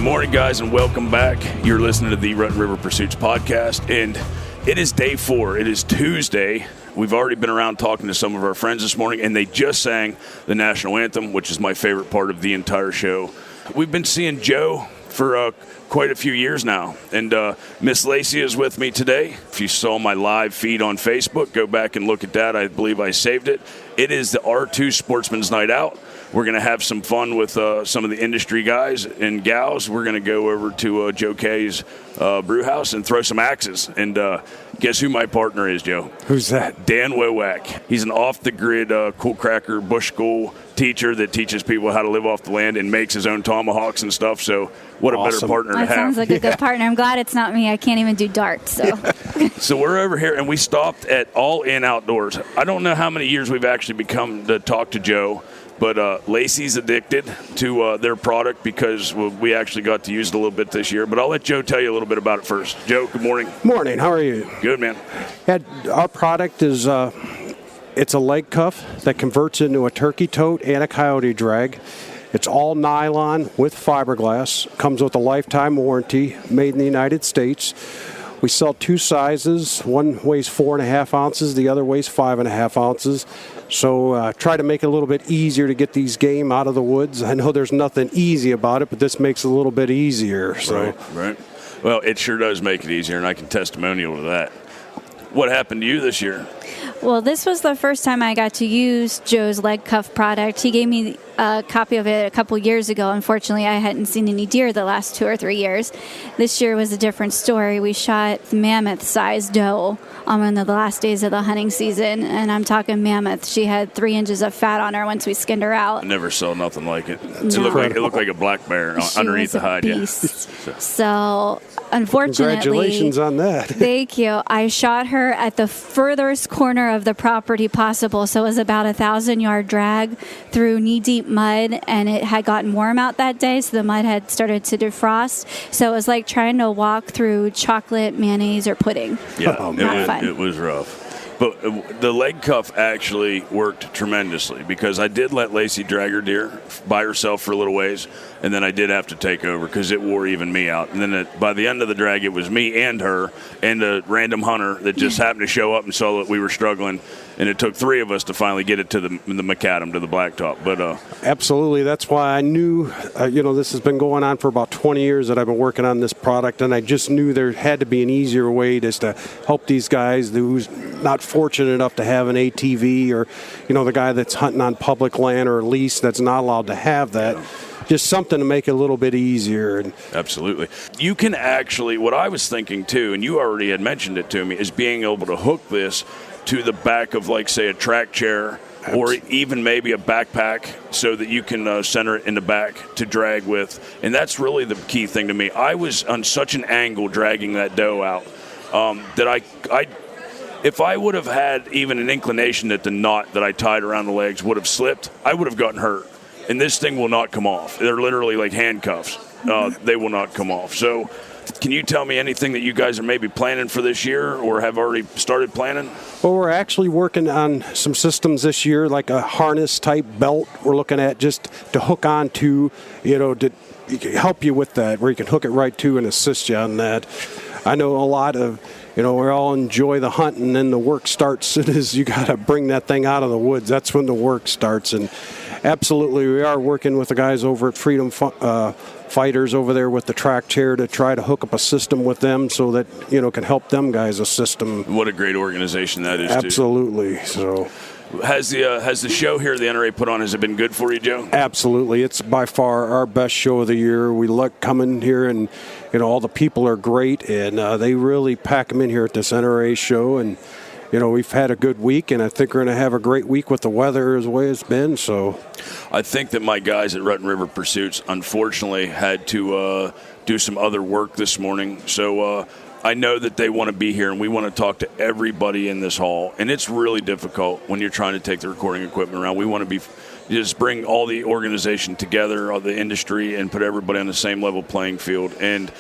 Good morning, guys, and welcome back. You're listening to the Rut River Pursuits podcast, and it is day 4. It is Tuesday. We've already been around talking to some of our friends this morning, and they just sang the national anthem, which is my favorite part of the entire show. We've been seeing Joe for quite a few years now, and Miss Lacey is with me today. If you saw my live feed on Facebook, go back and look at that. I believe I saved it. It is the R2 Sportsman's Night Out. We're going to have some fun with some of the industry guys and gals. We're going to go over to Joe Kay's brew house and throw some axes. And guess who my partner is, Joe? Who's that? Dan Wowak. He's an off-the-grid cool cracker bush school teacher that teaches people how to live off the land and makes his own tomahawks and stuff. So what a better partner to have. That sounds like a good partner. I'm glad it's not me. I can't even do darts. So. So we're over here, and we stopped at All In Outdoors. I don't know how many years we've actually become to talk to Joe. But Lacey's addicted to their product because we actually got to use it a little bit this year. But I'll let Joe tell you a little bit about it first. Joe, good morning. Morning. How are you? Good, man. Our product is it's a leg cuff that converts into a turkey tote and a coyote drag. It's all nylon with fiberglass. Comes with a lifetime warranty, made in the United States. We sell 2 sizes. One weighs 4.5 ounces. The other weighs 5.5 ounces. So try to make it a little bit easier to get these game out of the woods. I know there's nothing easy about it, but this makes it a little bit easier. So. Right. Well, it sure does make it easier, and I can testimonial to that. What happened to you this year? Well, this was the first time I got to use Joe's leg cuff product. He gave me a copy of it a couple years ago. Unfortunately, I hadn't seen any deer the last 2 or 3 years. This year was a different story. We shot mammoth-sized doe on one of the last days of the hunting season, and I'm talking mammoth. She had 3 inches of fat on her once we skinned her out. I never saw nothing like it. No. It looked like a black bear underneath the hide. Beast. Yeah. So, unfortunately, congratulations on that. Thank you. I shot her at the furthest corner of the property possible, so it was about 1,000-yard drag through knee-deep mud, and it had gotten warm out that day, so the mud had started to defrost. So it was like trying to walk through chocolate, mayonnaise, or pudding. Yeah, not fun. It was rough. But the leg cuff actually worked tremendously because I did let Lacey drag her deer by herself for a little ways, and then I did have to take over because it wore even me out. And then by the end of the drag, it was me and her and a random hunter that just happened to show up and saw that we were struggling, and it took 3 of us to finally get it to the macadam, to the blacktop. But absolutely, that's why I knew, this has been going on for about 20 years that I've been working on this product, and I just knew there had to be an easier way just to help these guys who's not fortunate enough to have an ATV, or the guy that's hunting on public land or lease that's not allowed to have that. Just something to make it a little bit easier. Absolutely. You can actually, what I was thinking too, and you already had mentioned it to me, is being able to hook this to the back of, like, say, a track chair, or even maybe a backpack, so that you can center it in the back to drag with. And that's really the key thing to me. I was on such an angle dragging that doe out that I if I would have had even an inclination that the knot that I tied around the legs would have slipped, I would have gotten hurt. And this thing will not come off. They're literally like handcuffs. They will not come off. So can you tell me anything that you guys are maybe planning for this year or have already started planning? Well, we're actually working on some systems this year, like a harness-type belt we're looking at just to hook on to, to help you with that, where you can hook it right to and assist you on that. I know a lot of, we all enjoy the hunt, and then the work starts as soon as you got to bring that thing out of the woods. That's when the work starts. And absolutely, we are working with the guys over at Freedom Fighters over there with the track chair to try to hook up a system with them so that, can help them guys a system. What a great organization that is, absolutely. Too. So. Has the show here the NRA put on, has it been good for you, Joe? Absolutely. It's by far our best show of the year. We like coming here, and all the people are great, and they really pack them in here at this NRA show. And we've had a good week, and I think we're going to have a great week with the weather as way it's been. So I think that my guys at Rut River Pursuits unfortunately had to do some other work this morning. So I know that they want to be here, and we want to talk to everybody in this hall. And it's really difficult when you're trying to take the recording equipment around. We want to just bring all the organization together, all the industry, and put everybody on the same level playing field. And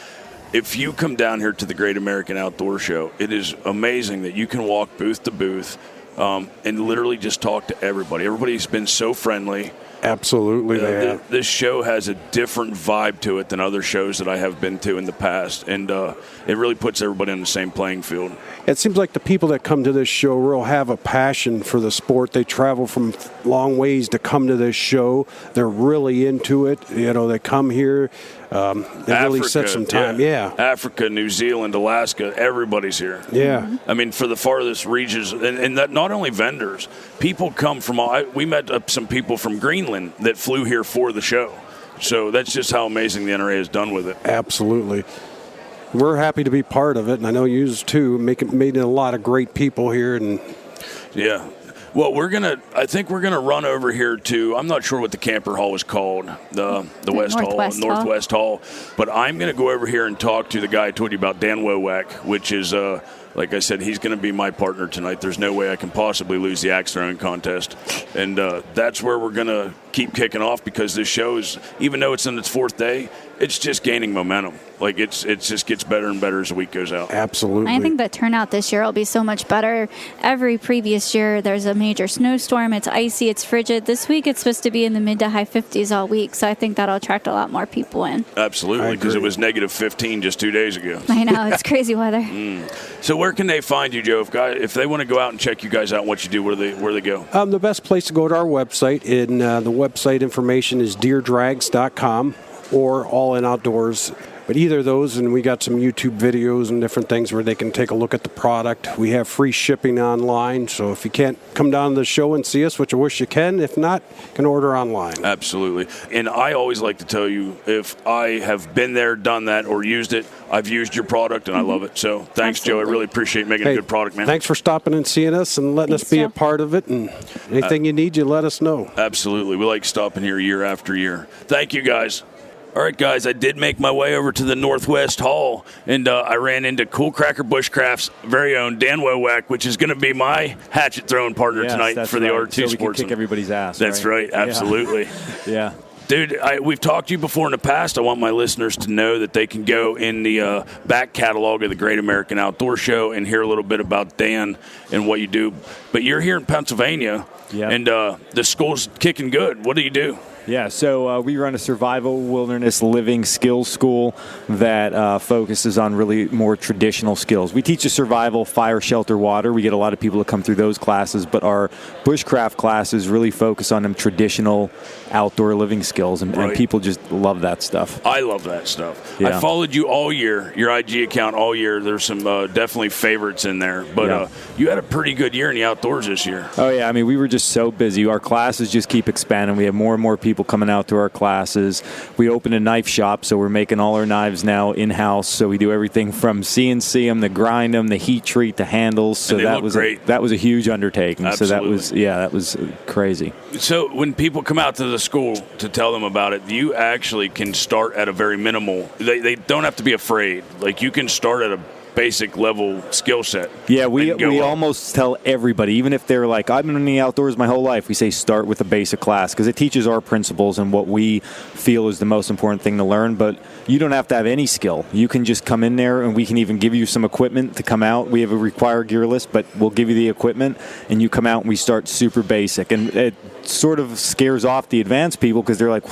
if you come down here to the Great American Outdoor Show, it is amazing that you can walk booth to booth, and literally just talk to everybody. Everybody's been so friendly. Absolutely, they have. This show has a different vibe to it than other shows that I have been to in the past, and it really puts everybody on the same playing field. It seems like the people that come to this show really have a passion for the sport. They travel from long ways to come to this show. They're really into it. They come here. They really set some time. Yeah. Africa, New Zealand, Alaska, everybody's here. Yeah. I mean, for the farthest reaches, and that not only vendors, people come from all. We met some people from Greenland that flew here for the show. So that's just how amazing the NRA has done with it. Absolutely. We're happy to be part of it, and I know you too. Made a lot of great people here, and yeah. Well, I think we're gonna run over here to. I'm not sure what the camper hall is called, the West Northwest Hall. But I'm gonna go over here and talk to the guy I told you about, Dan Wowak, which is like I said, he's going to be my partner tonight. There's no way I can possibly lose the axe throwing contest. And that's where we're going to keep kicking off, because this show is, even though it's in its fourth day, it's just gaining momentum. Like it just gets better and better as the week goes out. Absolutely. I think the turnout this year will be so much better. Every previous year, there's a major snowstorm. It's icy. It's frigid. This week, it's supposed to be in the mid to high 50s all week. So I think that'll attract a lot more people in. Absolutely, because it was negative 15 just 2 days ago. I know. It's crazy weather. So where can they find you, Joe? If they want to go out and check you guys out and what you do, where they go? The best place to go to our website, and the website information is deerdrags.com or All In Outdoors. But either of those, and we got some YouTube videos and different things where they can take a look at the product. We have free shipping online, so if you can't come down to the show and see us, which I wish you can, if not, you can order online. Absolutely. And I always like to tell you, if I have been there, done that, or used it, I've used your product, and I love it. So thanks, Absolutely. Joe. I really appreciate making a good product, man. Thanks for stopping and seeing us and letting us be a part of it. And anything you need, you let us know. Absolutely. We like stopping here year after year. Thank you, guys. All right, guys, I did make my way over to the Northwest Hall, and I ran into Cool Cracker Bushcraft's very own Dan Wowak, which is going to be my hatchet throwing partner tonight for the R2 so we Sports. Can kick everybody's ass. That's right. Absolutely. Yeah. Dude, we've talked to you before in the past. I want my listeners to know that they can go in the back catalog of the Great American Outdoor Show and hear a little bit about Dan and what you do. But you're here in Pennsylvania, and the school's kicking good. What do you do? Yeah, so we run a survival wilderness living skills school that focuses on really more traditional skills. We teach you survival, fire, shelter, water. We get a lot of people to come through those classes, but our bushcraft classes really focus on them traditional outdoor living skills, and people just love that stuff. I love that stuff. Yeah. I followed you all year, your IG account all year. There's some definitely favorites in there, but you had a pretty good year in the outdoors this year. Oh, yeah. I mean, we were just so busy. Our classes just keep expanding. We have more and more people coming out to our classes. We opened a knife shop, so we're making all our knives now in-house. So we do everything from CNC them, to grind them, the heat treat, to handles. So that was that was a huge undertaking. Absolutely. So that was crazy. So when people come out to the school to tell them about it, you actually can start at a very minimal. They don't have to be afraid. Like, you can start at a basic level skill set. Yeah, we almost tell everybody, even if they're like, I've been in the outdoors my whole life, we say start with a basic class, because it teaches our principles and what we feel is the most important thing to learn. But you don't have to have any skill. You can just come in there, and we can even give you some equipment to come out. We have a required gear list, but we'll give you the equipment, and you come out and we start super basic. And it sort of scares off the advanced people, because they're like,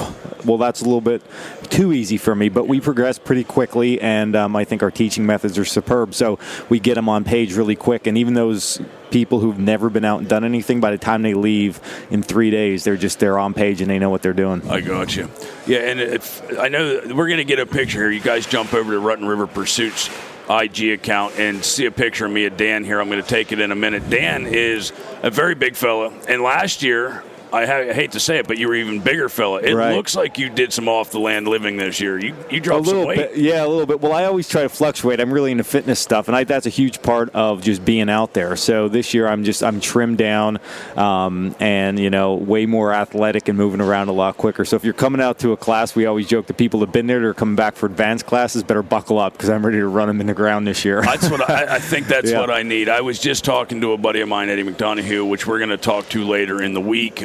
well, that's a little bit too easy for me. But we progress pretty quickly, and I think our teaching methods are superb. So we get them on page really quick, and even those people who've never been out and done anything, by the time they leave in 3 days, they're on page and they know what they're doing. I got you. Yeah, and I know we're going to get a picture here. You guys jump over to Rutten River Pursuits IG account and see a picture of me and Dan here. I'm going to take it in a minute. Dan is a very big fella, and last year, I hate to say it, but you were even bigger fella. It looks like you did some off-the-land living this year. You dropped some weight. Yeah, a little bit. Well, I always try to fluctuate. I'm really into fitness stuff, and that's a huge part of just being out there. So this year I'm trimmed down and, way more athletic and moving around a lot quicker. So if you're coming out to a class, we always joke the people that have been there that are coming back for advanced classes better buckle up, because I'm ready to run them in the ground this year. That's what I think that's what I need. I was just talking to a buddy of mine, Eddie McDonough, which we're going to talk to later in the week.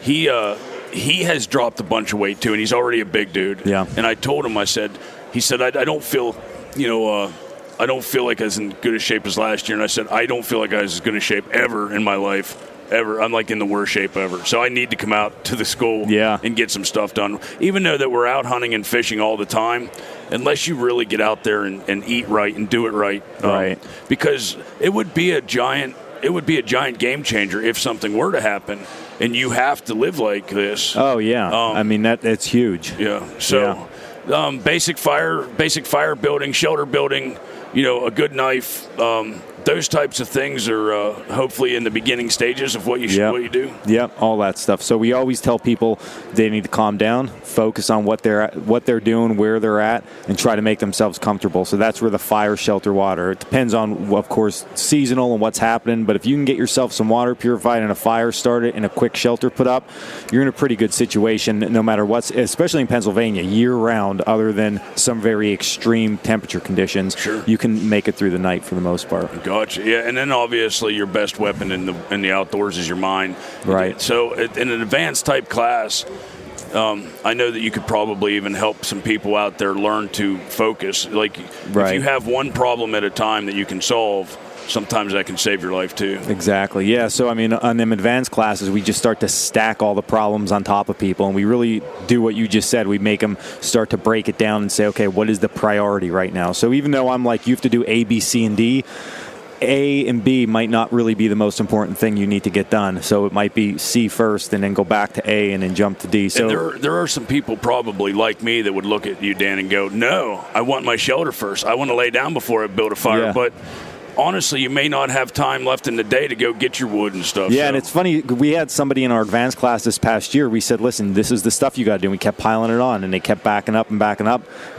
He has dropped a bunch of weight too, and he's already a big dude. Yeah. And I told him, he said, I don't feel, I don't feel like I was in good a shape as last year. And I said, I don't feel like I was as good a shape ever in my life. Ever. I'm like in the worst shape ever. So I need to come out to the school and get some stuff done. Even though that we're out hunting and fishing all the time, unless you really get out there and eat right and do it right. Because it would be a giant game changer if something were to happen and you have to live like this. Oh yeah. I mean that's huge. Yeah. So basic fire building, shelter building, a good knife, those types of things are hopefully in the beginning stages of what you do. Yep, all that stuff. So we always tell people they need to calm down, focus on what they're doing, where they're at, and try to make themselves comfortable. So that's where the fire, shelter, water. It depends on, of course, seasonal and what's happening. But if you can get yourself some water purified and a fire started and a quick shelter put up, you're in a pretty good situation no matter what, especially in Pennsylvania, year-round, other than some very extreme temperature conditions. Sure. You can make it through the night for the most part. Gotcha. Yeah, and then obviously your best weapon in the outdoors is your mind. Right. So in an advanced type class, I know that you could probably even help some people out there learn to focus. Like if you have one problem at a time that you can solve, sometimes that can save your life too. Exactly. Yeah. So, I mean, on them advanced classes, we just start to stack all the problems on top of people. And we really do what you just said. We make them start to break it down and say, okay, what is the priority right now? So even though I'm like, you have to do A, B, C, and D, A and B might not really be the most important thing you need to get done. So it might be C first and then go back to A and then jump to D. So and there are some people probably like me that would look at you, Dan, and go, no, I want my shelter first. I want to lay down before I build a fire. Yeah. But honestly, you may not have time left in the day to go get your wood and stuff. Yeah, and it's funny. We had somebody in our advanced class this past year. We said, listen, this is the stuff you got to do. And we kept piling it on, and they kept backing up. And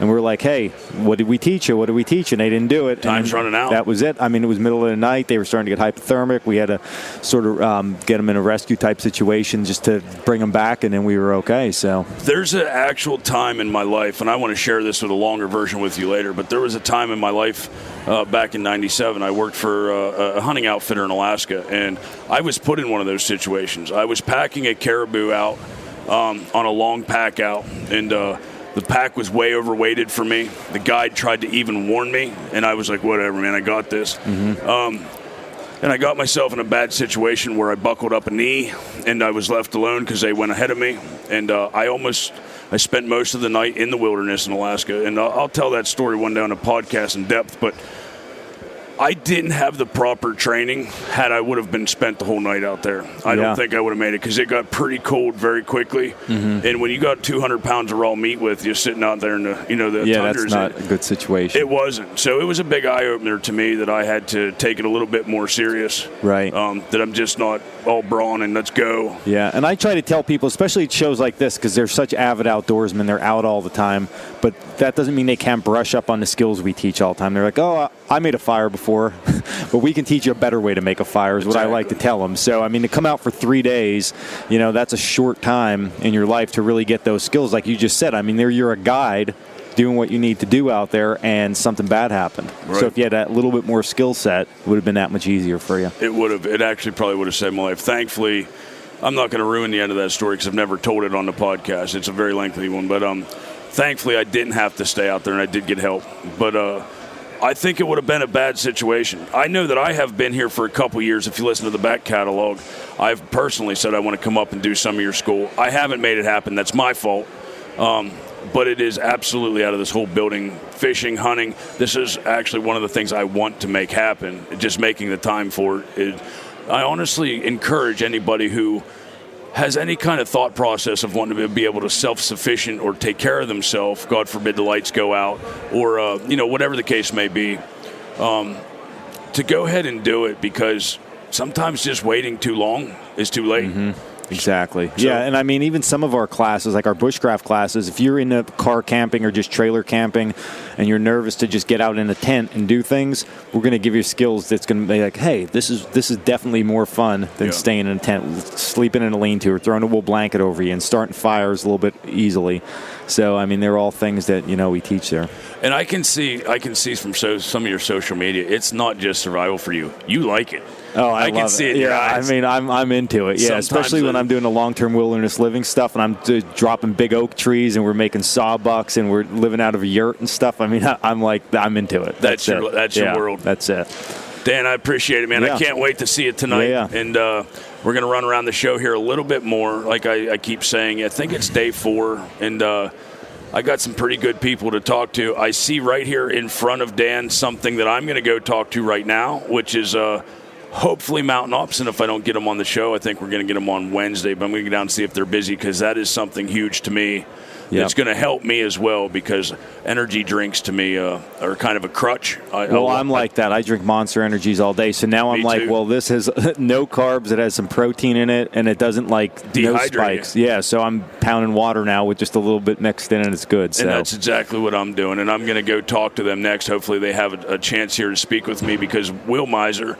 we were like, hey, what did we teach you? What did we teach you? And they didn't do it. Time's running out. That was it. I mean, it was middle of the night. They were starting to get hypothermic. We had to sort of get them in a rescue-type situation just to bring them back, and then we were okay. So there's an actual time in my life, and I want to share this with a longer version with you later, but there was a time in my life back in 97. I worked for a hunting outfitter in Alaska, and I was put in one of those situations. I was packing a caribou out on a long pack out, and the pack was way overweighted for me. The guide tried to even warn me, and I was like, whatever, man, I got this. Mm-hmm. And I got myself in a bad situation where I buckled up a knee, and I was left alone because they went ahead of me, and I spent most of the night in the wilderness in Alaska, and I'll tell that story one day on a podcast in depth, but I didn't have the proper training had I would have been spent the whole night out there. I don't think I would have made it because it got pretty cold very quickly. Mm-hmm. And when you got 200 pounds of raw meat with you sitting out there in the tundras, that's not a good situation. It wasn't. So it was a big eye-opener to me that I had to take it a little bit more serious. Right. That I'm just not all brawn and let's go. Yeah, and I try to tell people, especially at shows like this, because they're such avid outdoorsmen, they're out all the time, but that doesn't mean they can't brush up on the skills we teach all the time. They're like, oh, I made a fire before, but we can teach you a better way to make a fire is what I like to tell them. So, I mean, to come out for 3 days, that's a short time in your life to really get those skills. Like you just said, I mean, you're a guide doing what you need to do out there, and something bad happened. Right. So if you had that little bit more skill set, it would have been that much easier for you. It would have. It actually probably would have saved my life. Thankfully, I'm not going to ruin the end of that story because I've never told it on the podcast. It's a very lengthy one. But thankfully, I didn't have to stay out there, and I did get help. But I think it would have been a bad situation. I know that I have been here for a couple years. If you listen to the back catalog, I've personally said I want to come up and do some of your school. I haven't made it happen. That's my fault. But it is absolutely out of this whole building, fishing, hunting. This is actually one of the things I want to make happen, just making the time for it. I honestly encourage anybody who has any kind of thought process of wanting to be able to self-sufficient or take care of themselves, God forbid the lights go out, or whatever the case may be, to go ahead and do it, because sometimes just waiting too long is too late. Mm-hmm. Exactly. Yeah, and I mean, even some of our classes, like our bushcraft classes, if you're in a car camping or just trailer camping and you're nervous to just get out in a tent and do things, we're going to give you skills that's going to be like, hey, this is definitely more fun than staying in a tent, sleeping in a lean-to, or throwing a wool blanket over you and starting fires a little bit easily. So, I mean, they're all things that, we teach there. And I can see from some of your social media, it's not just survival for you. You like it. Oh, I can love see it. it in your Yeah, eyes. I mean, I'm into it. Yeah, Sometimes especially when I'm doing the long-term wilderness living stuff, and I'm dropping big oak trees, and we're making sawbucks, and we're living out of a yurt and stuff. I mean, I'm into it. That's your Yeah, world. That's it. Dan, I appreciate it, man. Yeah. I can't wait to see it tonight. Yeah. And we're going to run around the show here a little bit more. Like I keep saying, I think it's day 4, and I got some pretty good people to talk to. I see right here in front of Dan something that I'm going to go talk to right now, which is hopefully Mountain Ops. And if I don't get them on the show, I think we're going to get them on Wednesday. But I'm going to go down and see if they're busy, because that is something huge to me. Yep. It's going to help me as well, because energy drinks to me are kind of a crutch. I'm like that. I drink Monster Energies all day. So now I'm like, too. well, this has no carbs. It has some protein in it, and it doesn't no Dehydrate spikes. you. Yeah, so I'm pounding water now with just a little bit mixed in, and it's good. So. And that's exactly what I'm doing. And I'm going to go talk to them next. Hopefully they have a chance here to speak with me, because Will Miser,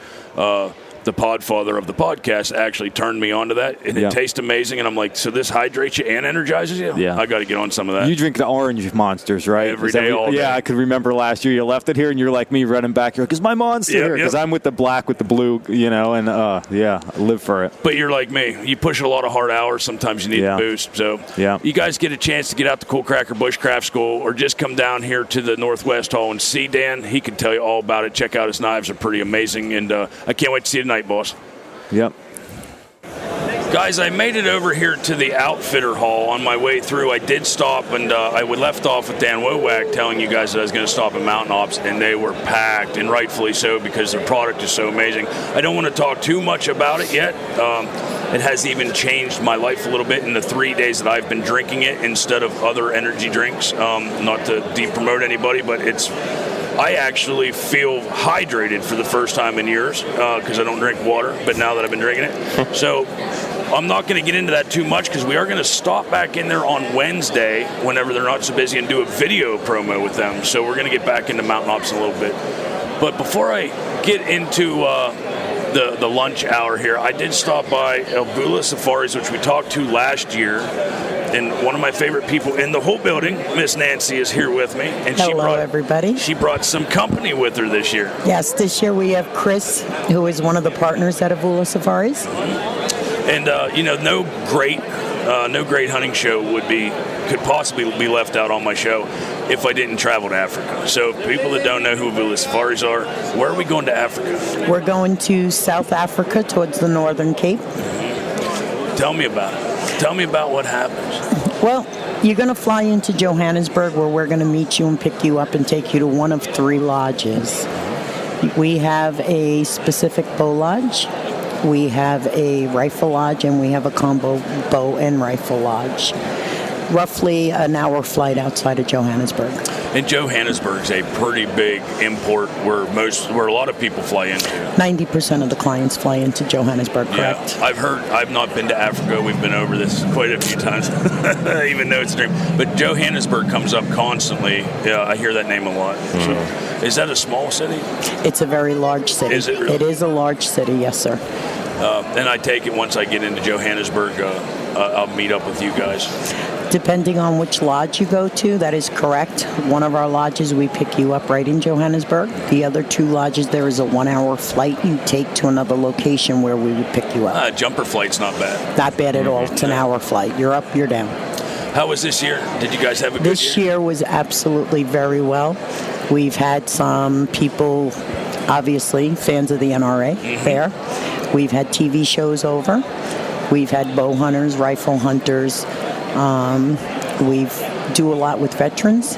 the podfather of the podcast, actually turned me on to that. And it tastes amazing. And I'm like, so this hydrates you and energizes you? Yeah. I got to get on some of that. You drink the orange Monsters, right? Every day, all day. Yeah, I could remember last year you left it here, and you're like me running back. You're like, is my Monster here? Because I'm with the black with the blue, and I live for it. But you're like me. You push a lot of hard hours. Sometimes you need a boost. So you guys get a chance to get out to Cool Cracker Bushcraft School, or just come down here to the Northwest Hall and see Dan. He can tell you all about it. Check out his knives. They're pretty amazing. And I can't wait to see you tonight, boss. Yep. Guys, I made it over here to the Outfitter Hall. On my way through, I did stop, and I left off with Dan Wowak telling you guys that I was going to stop at Mountain Ops, and they were packed, and rightfully so, because their product is so amazing. I don't want to talk too much about it yet. It has even changed my life a little bit in the 3 days that I've been drinking it instead of other energy drinks. Not to de-promote anybody, but I actually feel hydrated for the first time in years, because I don't drink water, but now that I've been drinking it. So I'm not going to get into that too much, because we are going to stop back in there on Wednesday whenever they're not so busy and do a video promo with them. So we're going to get back into Mountain Ops in a little bit. But before I get into the lunch hour here, I did stop by Avula Safaries, which we talked to last year. And one of my favorite people in the whole building, Miss Nancy, is here with me. And Hello, everybody. She brought some company with her this year. Yes, this year we have Chris, who is one of the partners at Avula Safaries. And no great hunting show could possibly be left out on my show if I didn't travel to Africa. So people that don't know who Avula Safaries are, where are we going to Africa? We're going to South Africa towards the Northern Cape. Tell me about it. Tell me about what happens. Well, you're going to fly into Johannesburg, where we're going to meet you and pick you up and take you to one of 3 lodges. We have a specific bow lodge, we have a rifle lodge, and we have a combo bow and rifle lodge. Roughly an hour flight outside of Johannesburg. And Johannesburg's a pretty big import where a lot of people fly into. 90% of the clients fly into Johannesburg, correct? Yeah, I've not been to Africa. We've been over this quite a few times, even though it's a dream. But Johannesburg comes up constantly. Yeah, I hear that name a lot. So, is that a small city? It's a very large city. Is it really? It is a large city, yes, sir. And I take it once I get into Johannesburg, I'll meet up with you guys. Depending on which lodge you go to, that is correct. One of our lodges, we pick you up right in Johannesburg. The other 2 lodges, there is a 1-hour flight you take to another location where we would pick you up. Jumper flight's not bad. Not bad at all. It's an hour flight. You're up, you're down. How was this year? Did you guys have a good year? This year was absolutely very well. We've had some people, obviously, fans of the NRA there. We've had TV shows over. We've had bow hunters, rifle hunters. We do a lot with veterans.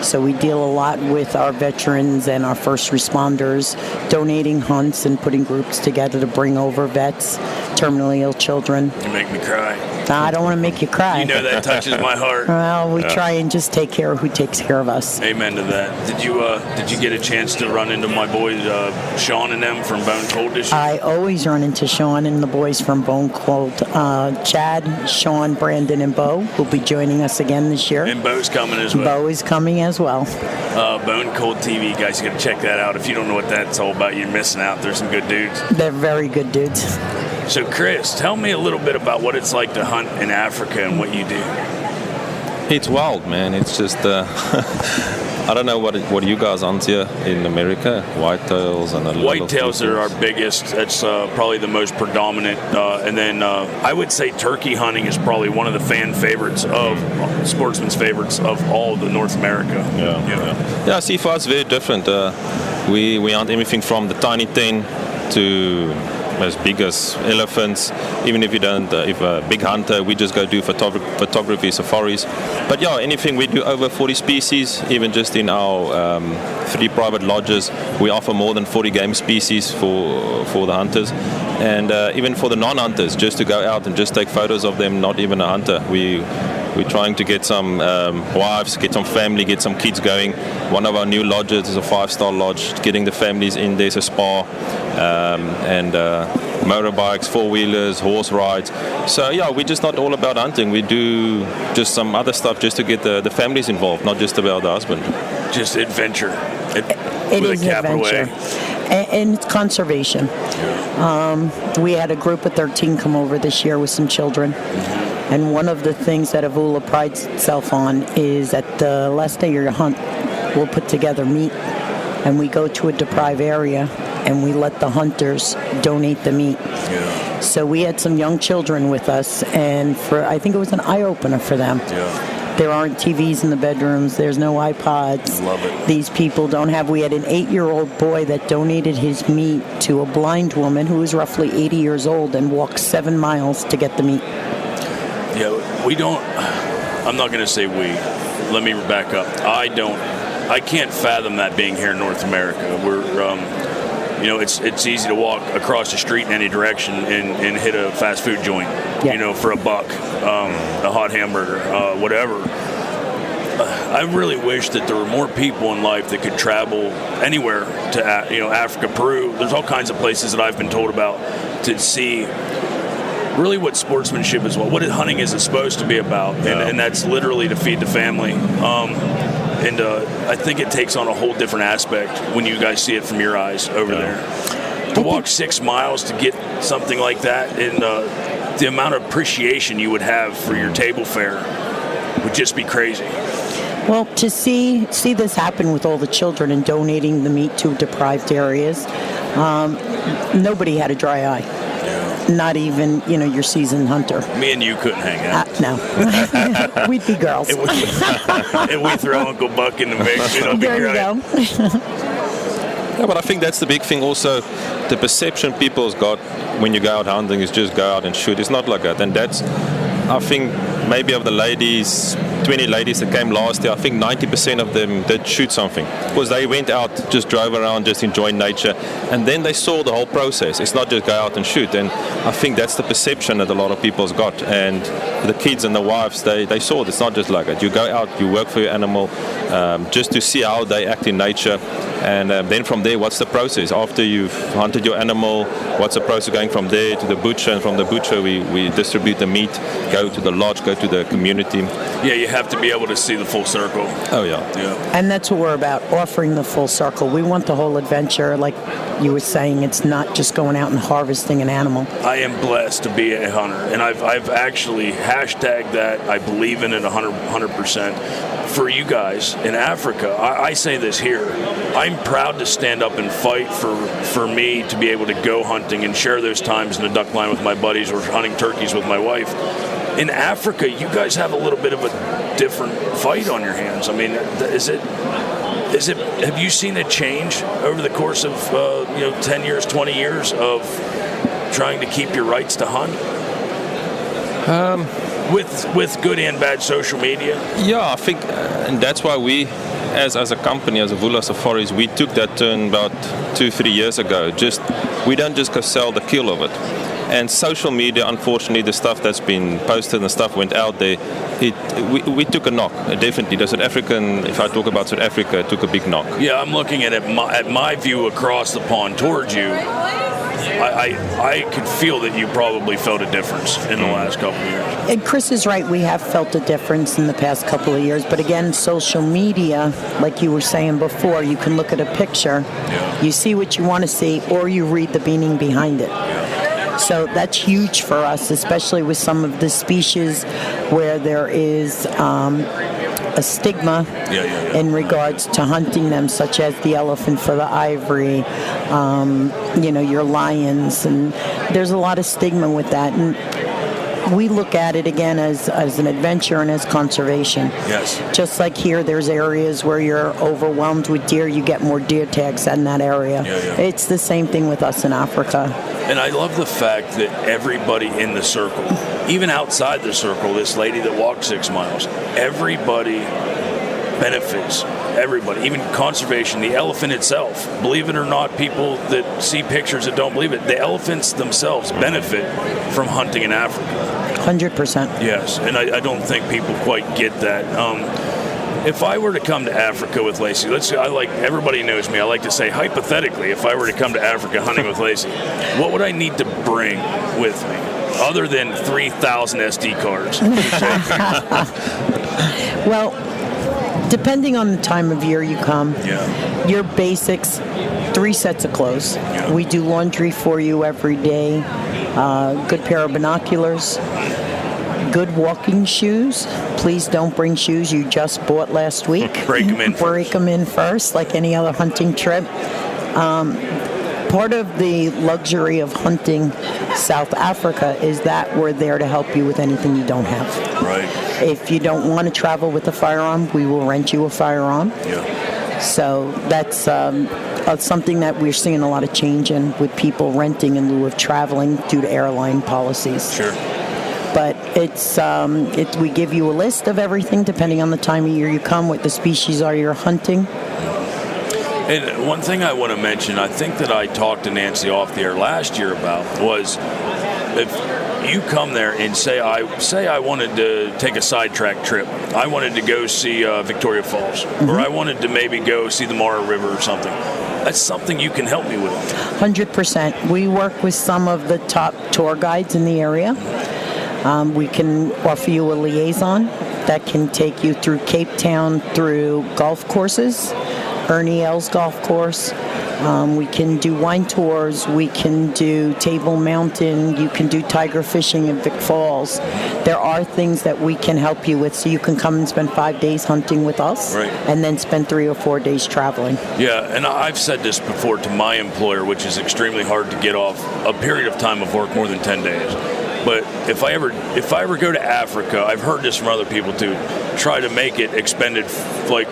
So we deal a lot with our veterans and our first responders, donating hunts and putting groups together to bring over vets, terminally ill children. You make me cry. I don't want to make you cry. You know that touches my heart. Well, we try and just take care of who takes care of us. Amen to that. Did you get a chance to run into my boys, Sean and them from Bone Cold this year? I always run into Sean and the boys from Bone Cold. Chad, Sean, Brandon, and Bo will be joining us again this year. And Bo's coming as well. Bo is coming as well. Bone Cold TV, guys, you got to check that out. If you don't know what that's all about, you're missing out. There's some good dudes. They're very good dudes. So, Chris, tell me a little bit about what it's like to hunt in Africa and what you do. It's wild, man. It's just I don't know what you guys hunt here in America. Whitetails and a lot of Whitetails are our biggest. That's probably the most predominant. And then I would say turkey hunting is probably one of the fan favorites of sportsmen's favorites of all of the North America. Yeah, see, for us, very different. We hunt everything from the tiny 10 to as big as elephants. Even if you don't, if a big hunter, we just go do photography safaris. But yeah, anything, we do over 40 species. Even just in our 3 private lodges, we offer more than 40 game species for the hunters. And even for the non-hunters, just to go out and just take photos of them, not even a hunter. We're trying to get some wives, get some family, get some kids going. One of our new lodges is a 5-star lodge, getting the families in. There's a spa and motorbikes, 4-wheelers, horse rides. So yeah, we're just not all about hunting. We do just some other stuff just to get the families involved, not just about the husband. Just adventure. It is adventure. And it's conservation. We had a group of 13 come over this year with some children. And one of the things that Avula prides itself on is at the last day of your hunt, we'll put together meat and we go to a deprived area and we let the hunters donate the meat. So we had some young children with us, and I think it was an eye-opener for them. There aren't TVs in the bedrooms. There's no iPods. Love it. These people don't have. We had an 8-year-old boy that donated his meat to a blind woman who was roughly 80 years old and walked 7 miles to get the meat. Yeah, we don't. I'm not going to say we. Let me back up. I can't fathom that being here in North America. We're, it's easy to walk across the street in any direction and hit a fast food joint, for $1, a hot hamburger, whatever. I really wish that there were more people in life that could travel anywhere to, Africa, Peru. There's all kinds of places that I've been told about to see really what sportsmanship is, what hunting is supposed to be about, and that's literally to feed the family. And I think it takes on a whole different aspect when you guys see it from your eyes over there. To walk 6 miles to get something like that, and the amount of appreciation you would have for your table fare would just be crazy. Well, to see this happen with all the children and donating the meat to deprived areas, nobody had a dry eye. Not even, your seasoned hunter. Me and you couldn't hang out. No. We'd be girls. And we throw Uncle Buck in the mix. There you go. Yeah, but I think that's the big thing also. The perception people's got when you go out hunting is just go out and shoot. It's not like that. And that's, I think, maybe of the ladies, 20 ladies that came last year, I think 90% of them did shoot something. Because they went out, just drove around, just enjoying nature. And then they saw the whole process. It's not just go out and shoot. And I think that's the perception that a lot of people's got. And the kids and the wives, they saw it. It's not just like that. You go out, you work for your animal, just to see how they act in nature. And then from there, what's the process? After you've hunted your animal, what's the process going from there to the butcher? And from the butcher, we distribute the meat, go to the lodge, go to the community. Yeah, you have to be able to see the full circle. Oh, yeah. And that's what we're about, offering the full circle. We want the whole adventure. Like you were saying, it's not just going out and harvesting an animal. I am blessed to be a hunter, and I've actually hashtagged that. I believe in it 100%. For you guys in Africa, I say this here. I'm proud to stand up and fight for me to be able to go hunting and share those times in the duck line with my buddies or hunting turkeys with my wife. In Africa, you guys have a little bit of a different fight on your hands. I mean, have you seen a change over the course of 10 years, 20 years of trying to keep your rights to hunt? With good and bad social media? Yeah, I think, and that's why we, as a company, as Avula Safaries, we took that turn about 2-3 years ago. We don't just go sell the kill of it. And social media, unfortunately, the stuff that's been posted and stuff went out there, we took a knock. Definitely, the South African, if I talk about South Africa, it took a big knock. Yeah, I'm looking at my view across the pond towards you. I could feel that you probably felt a difference in the last couple of years. And Chris is right. We have felt a difference in the past couple of years. But again, social media, like you were saying before, you can look at a picture, you see what you want to see, or you read the meaning behind it. So that's huge for us, especially with some of the species where there is a stigma in regards to hunting them, such as the elephant for the ivory, your lions, and there's a lot of stigma with that. And we look at it again as an adventure and as conservation. Yes. Just like here, there's areas where you're overwhelmed with deer, you get more deer tags in that area. It's the same thing with us in Africa. And I love the fact that everybody in the circle, even outside the circle, this lady that walked 6 miles, everybody benefits. Everybody, even conservation, the elephant itself. Believe it or not, people that see pictures that don't believe it, the elephants themselves benefit from hunting in Africa. 100%. Yes, and I don't think people quite get that. If I were to come to Africa with Lacey, everybody knows me. I like to say, hypothetically, if I were to come to Africa hunting with Lacey, what would I need to bring with me other than 3,000 SD cards? Well, depending on the time of year you come, your basics, 3 sets of clothes. Yeah. We do laundry for you every day. Good pair of binoculars. Good walking shoes. Please don't bring shoes you just bought last week. Break them in first, like any other hunting trip. Part of the luxury of hunting South Africa is that we're there to help you with anything you don't have. Right. If you don't want to travel with a firearm, we will rent you a firearm. Yeah. So that's something that we're seeing a lot of change in with people renting in lieu of traveling due to airline policies. Sure. But we give you a list of everything depending on the time of year you come, what the species are you're hunting. And one thing I want to mention, I think that I talked to Nancy off the air last year about, was if you come there and say I wanted to take a sidetrack trip, I wanted to go see Victoria Falls, or I wanted to maybe go see the Mara River or something. That's something you can help me with. 100%. We work with some of the top tour guides in the area. We can offer you a liaison that can take you through Cape Town, through golf courses, Ernie Els Golf Course. We can do wine tours. We can do Table Mountain. You can do tiger fishing in Vic Falls. There are things that we can help you with, so you can come and spend 5 days hunting with us, right, and then spend 3 or 4 days traveling. Yeah, and I've said this before to my employer, which is extremely hard to get off a period of time of work more than 10 days. But if I ever go to Africa, I've heard this from other people too, try to make it expended like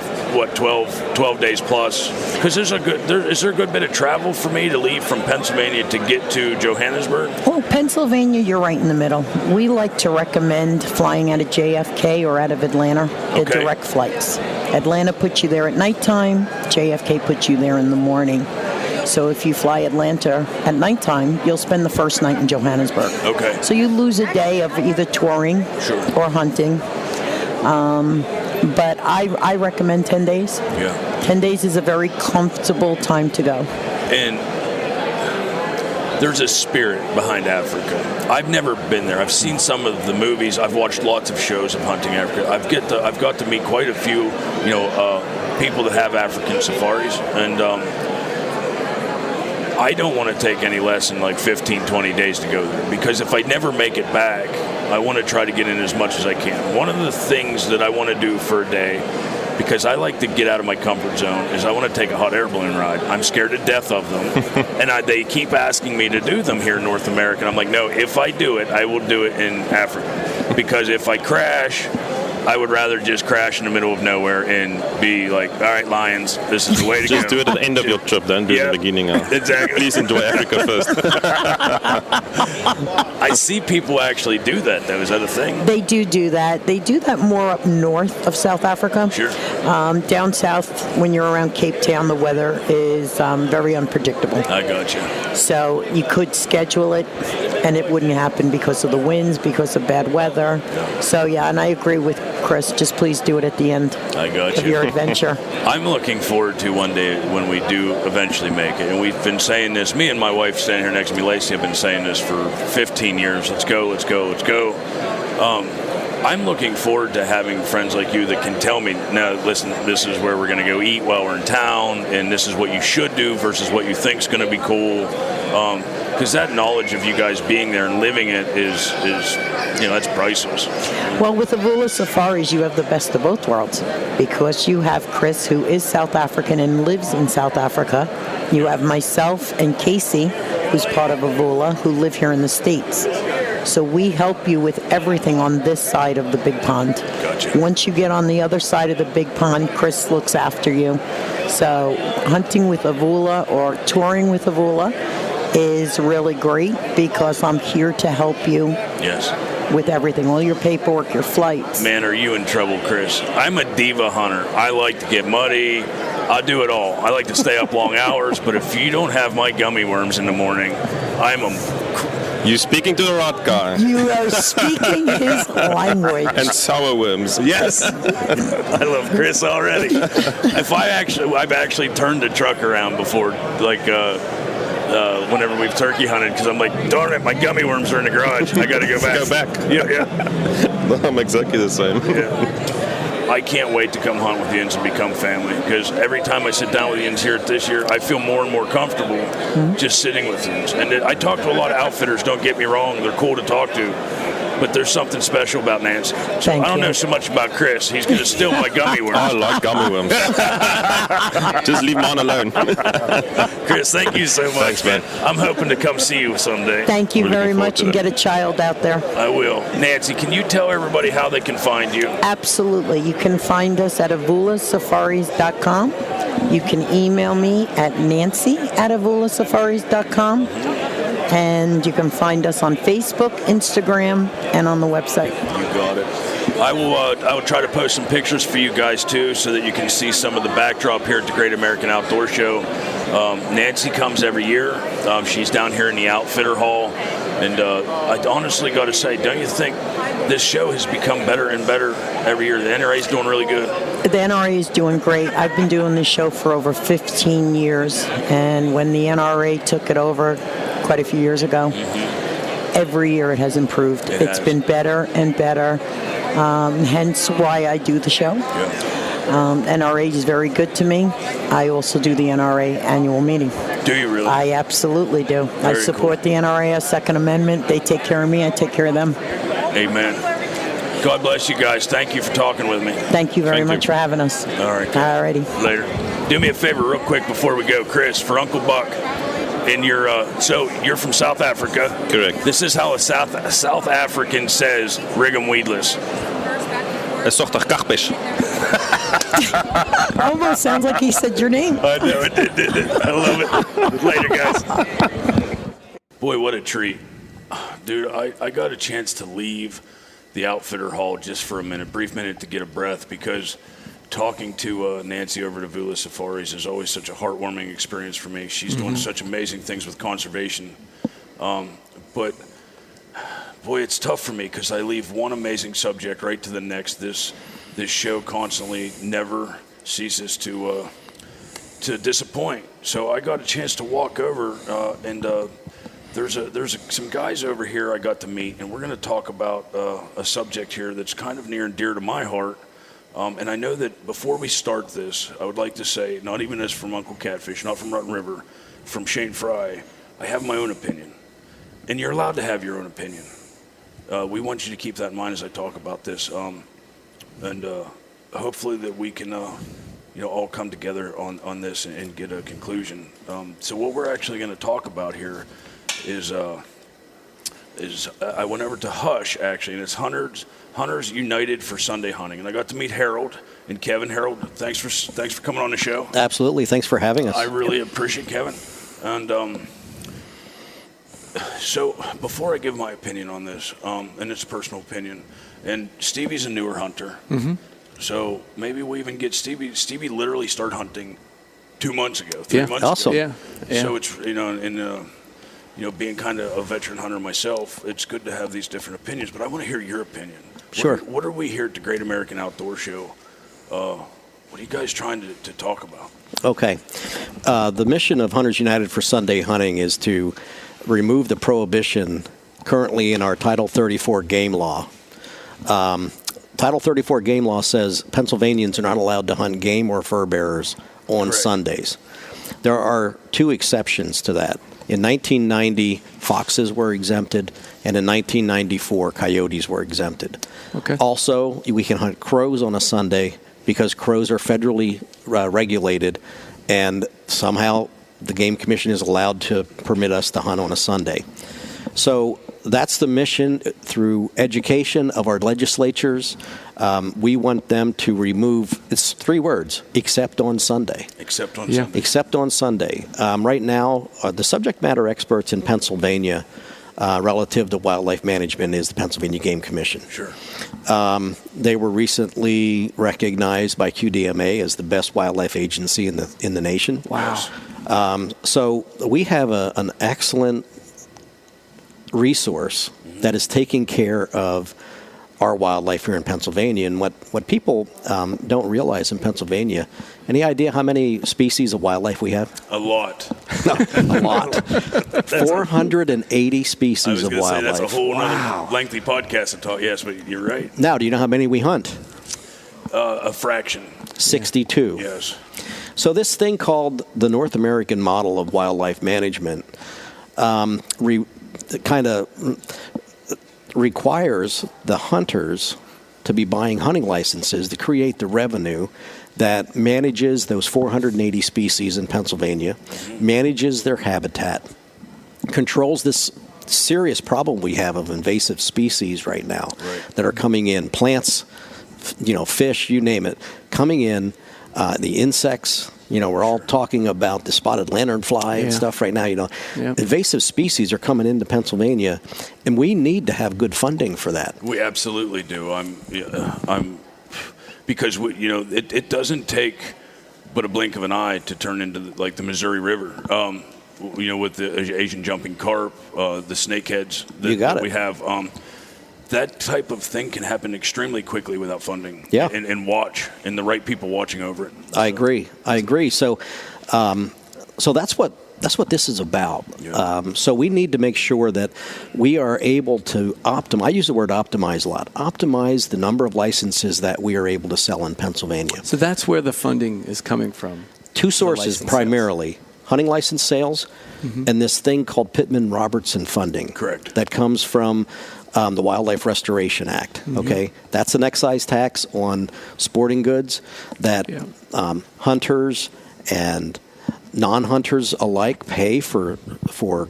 12 days plus, because is there a good bit of travel for me to leave from Pennsylvania to get to Johannesburg? Well, Pennsylvania, you're right in the middle. We like to recommend flying out of JFK or out of Atlanta, the direct flights. Atlanta puts you there at nighttime, JFK puts you there in the morning. So if you fly Atlanta at nighttime, you'll spend the first night in Johannesburg. Okay. So you lose a day of either touring or hunting. But I recommend 10 days. Yeah. 10 days is a very comfortable time to go. And there's a spirit behind Africa. I've never been there. I've seen some of the movies. I've watched lots of shows of hunting Africa. I've got to meet quite a few, people that have African safaris, and I don't want to take any less than like 15, 20 days to go there, because if I never make it back, I want to try to get in as much as I can. One of the things that I want to do for a day, because I like to get out of my comfort zone, is I want to take a hot air balloon ride. I'm scared to death of them. And they keep asking me to do them here in North America. And I'm like, no, if I do it, I will do it in Africa. Because if I crash, I would rather just crash in the middle of nowhere and be like, all right, lions, this is the way to go. Just do it at the end of your trip, then do it at the beginning. Exactly. Please enjoy Africa first. I see people actually do that, though. Is that a thing? They do that. They do that more up north of South Africa. Sure. Down south, when you're around Cape Town, the weather is very unpredictable. I gotcha. So you could schedule it, and it wouldn't happen because of the winds, because of bad weather. So, yeah, and I agree with Chris. Just please do it at the end of your adventure. I'm looking forward to one day when we do eventually make it. And we've been saying this, me and my wife standing here next to me, Lacey, have been saying this for 15 years. Let's go, let's go, let's go. I'm looking forward to having friends like you that can tell me, now, listen, this is where we're going to go eat while we're in town, and this is what you should do versus what you think is going to be cool. Because that knowledge of you guys being there and living it is that's priceless. Well, with Avula Safaries, you have the best of both worlds because you have Chris, who is South African and lives in South Africa. You have myself and Casey, who's part of Avula, who live here in the States. So we help you with everything on this side of the big pond. Gotcha. Once you get on the other side of the big pond, Chris looks after you. So hunting with Avula or touring with Avula is really great because I'm here to help you. Yes. With everything, all your paperwork, your flights. Man, are you in trouble, Chris? I'm a diva hunter. I like to get muddy. I do it all. I like to stay up long hours, but if you don't have my gummy worms in the morning, I'm a... You're speaking to the right guy. You are speaking his language. And sour worms. Yes. I love Chris already. I've actually turned the truck around before, whenever we've turkey hunted, because I'm like, darn it, my gummy worms are in the garage. I got to go back. Go back. Yeah. I'm exactly the same. Yeah. I can't wait to come hunt with the Ins and become family, because every time I sit down with the Ins here this year, I feel more and more comfortable just sitting with them. And I talk to a lot of outfitters, don't get me wrong, they're cool to talk to, but there's something special about Nancy. So I don't know so much about Chris. He's going to steal my gummy worms. I like gummy worms. Just leave mine alone. Chris, thank you so much. Thanks, man. I'm hoping to come see you someday. Thank you Really very looking forward much to and that. get a child out there. I will. Nancy, can you tell everybody how they can find you? Absolutely. You can find us at avulasafaries.com. You can email me at nancy@avulasafaries.com. And you can find us on Facebook, Instagram, and on the website. You got it. I will try to post some pictures for you guys too, so that you can see some of the backdrop here at the Great American Outdoor Show. Nancy comes every year. She's down here in the Outfitter Hall, and I honestly got to say, don't you think this show has become better and better every year? The NRA is doing really good. The NRA is doing great. I've been doing this show for over 15 years, and when the NRA took it over quite a few years ago, every year it has improved. It's been better and better, hence why I do the show. Yeah. NRA is very good to me. I also do the NRA annual meeting. Do you really? I absolutely do. I Very support the NRA Second Amendment. They take care of me. I take care of them. Amen. God bless you guys. Thank you for talking with me. Thank you very Thank you. much for having us. All right. Alrighty. Later. Do me a favor real quick before we go, Chris, for Uncle Buck. And so you're from South Africa. Correct. This is how a South African says Rigum Weedless. Uncle Catfish. Almost sounds like he said your name. I know it did. I love it. Later, guys. Boy, what a treat. Dude, I got a chance to leave the Outfitter Hall just for a brief minute to get a breath, because talking to Nancy over at Avula Safaries is always such a heartwarming experience for me. She's doing such amazing things with conservation. But, boy, it's tough for me because I leave one amazing subject right to the next. This show constantly never ceases to disappoint. So I got a chance to walk over, and there's some guys over here I got to meet, and we're going to talk about a subject here that's kind of near and dear to my heart. And I know that before we start this, I would like to say, not even as from Uncle Catfish, not from Rotten River, from Shane Fry, I have my own opinion. And you're allowed to have your own opinion. We want you to keep that in mind as I talk about this. And hopefully that we can all come together on this and get a conclusion. So what we're actually going to talk about here is I went over to Hush, actually, and it's Hunters United for Sunday Hunting, and I got to meet Harold and Kevin. Harold, thanks for coming on the show. Absolutely, thanks for having us. I really appreciate Kevin. And so before I give my opinion on this, and it's a personal opinion, and Stevie's a newer hunter, so maybe we even get Stevie. Stevie literally started hunting 2 months ago, 3 months awesome. ago. Yeah. So it's being kind of a veteran hunter myself, it's good to have these different opinions, but I want to hear your opinion. Sure. What are we here at the Great American Outdoor Show? What are you guys trying to talk about? Okay. The mission of Hunters United for Sunday Hunting is to remove the prohibition currently in our Title 34 game law. Title 34 game law says Pennsylvanians are not allowed to hunt game or fur bearers on Correct. Sundays. There are two exceptions to that. In 1990, foxes were exempted, and in 1994, coyotes were exempted. Okay. Also, we can hunt crows on a Sunday because crows are federally regulated, and somehow the Game Commission is allowed to permit us to hunt on a Sunday. So that's the mission through education of our legislatures. We want them to remove, it's 3 words, except on Sunday. Except on Yeah. Sunday. Except on Sunday. Right now, the subject matter experts in Pennsylvania relative to wildlife management is the Pennsylvania Game Commission. Sure. They were recently recognized by QDMA as the best wildlife agency in the nation. Wow. So we have an excellent resource that is taking care of our wildlife here in Pennsylvania. And what people don't realize in Pennsylvania, any idea how many species of wildlife we have? A lot. A lot. 480 I species was of going to say wildlife. that's a whole other lengthy podcast to talk. Yes, but you're right. Now, do you know how many we hunt? A fraction. 62. Yes. So this thing called the North American Model of Wildlife Management kind of requires the hunters to be buying hunting licenses to create the revenue that manages those 480 species in Pennsylvania, manages their habitat, controls this serious problem we have of invasive species right now that are coming in, plants, fish, you name it, coming in, the insects. We're all talking about the spotted lanternfly and stuff right now. Invasive species are coming into Pennsylvania, and we need to have good funding for that. We absolutely do. Because it doesn't take but a blink of an eye to turn into the Missouri River. With the Asian jumping carp, the snakeheads that we have. That type of thing can happen extremely quickly without funding. Yeah. And the right people watching over it. So. I agree. So that's what this is about. Yeah. So we need to make sure that we are able to optimize. I use the word optimize a lot. Optimize the number of licenses that we are able to sell in Pennsylvania. So that's where the funding is coming from. 2 sources primarily. Hunting license sales and this thing called Pittman-Robertson funding. Correct. That comes from the Wildlife Restoration Act. Okay, that's an excise tax on sporting goods that hunters and non-hunters alike pay for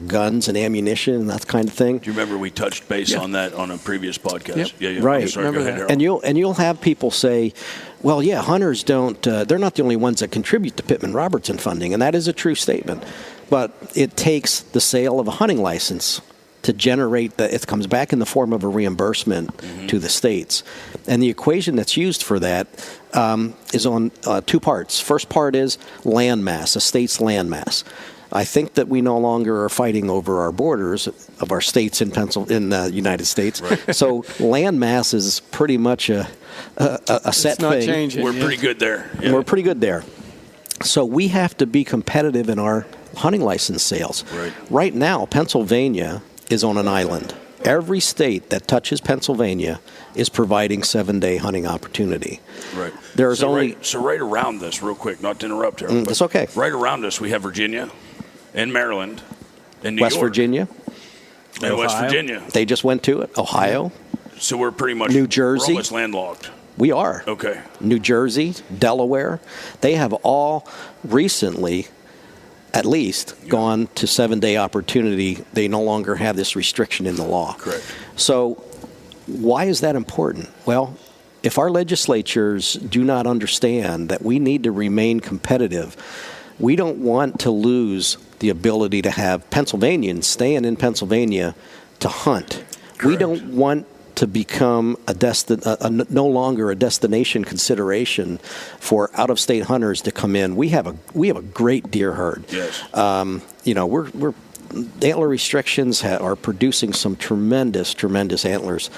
guns and ammunition and that kind of thing. Do you remember we touched base on that on a previous podcast? Yep. Yeah. Right. I'm sorry, go ahead, Harold. And you'll have people say, well, yeah, hunters don't. They're not the only ones that contribute to Pittman-Robertson funding, and that is a true statement. But it takes the sale of a hunting license to generate that. It comes back in the form of a reimbursement to the states, and the equation that's used for that is on 2 parts. First part is land mass, a state's land mass. I think that we no longer are fighting over our borders of our states in the United States. Right. So land mass is pretty much a set it's not thing. Changing. We're pretty good there. Yeah. We're pretty good there. So we have to be competitive in our hunting license sales. Right now, Pennsylvania is on an island. Every state that touches Pennsylvania is providing 7-day hunting opportunity. Right. There's so only right around this, real quick, not to interrupt here. That's okay. Right around us, we have Virginia, and Maryland, and New West York, Virginia. and West Virginia. They just went to it. Ohio. So we're pretty much New Jersey. We're almost landlocked. We are. Okay. New Jersey, Delaware. They have all recently, at least, gone to 7-day opportunity. They no longer have this restriction in the law. Correct. So why is that important? Well, if our legislatures do not understand that we need to remain competitive, we don't want to lose the ability to have Pennsylvanians staying in Pennsylvania to hunt. Correct. We don't want to become no longer a destination consideration for out-of-state hunters to come in. We have a great deer herd. Yes. We're antler restrictions are producing some tremendous antlers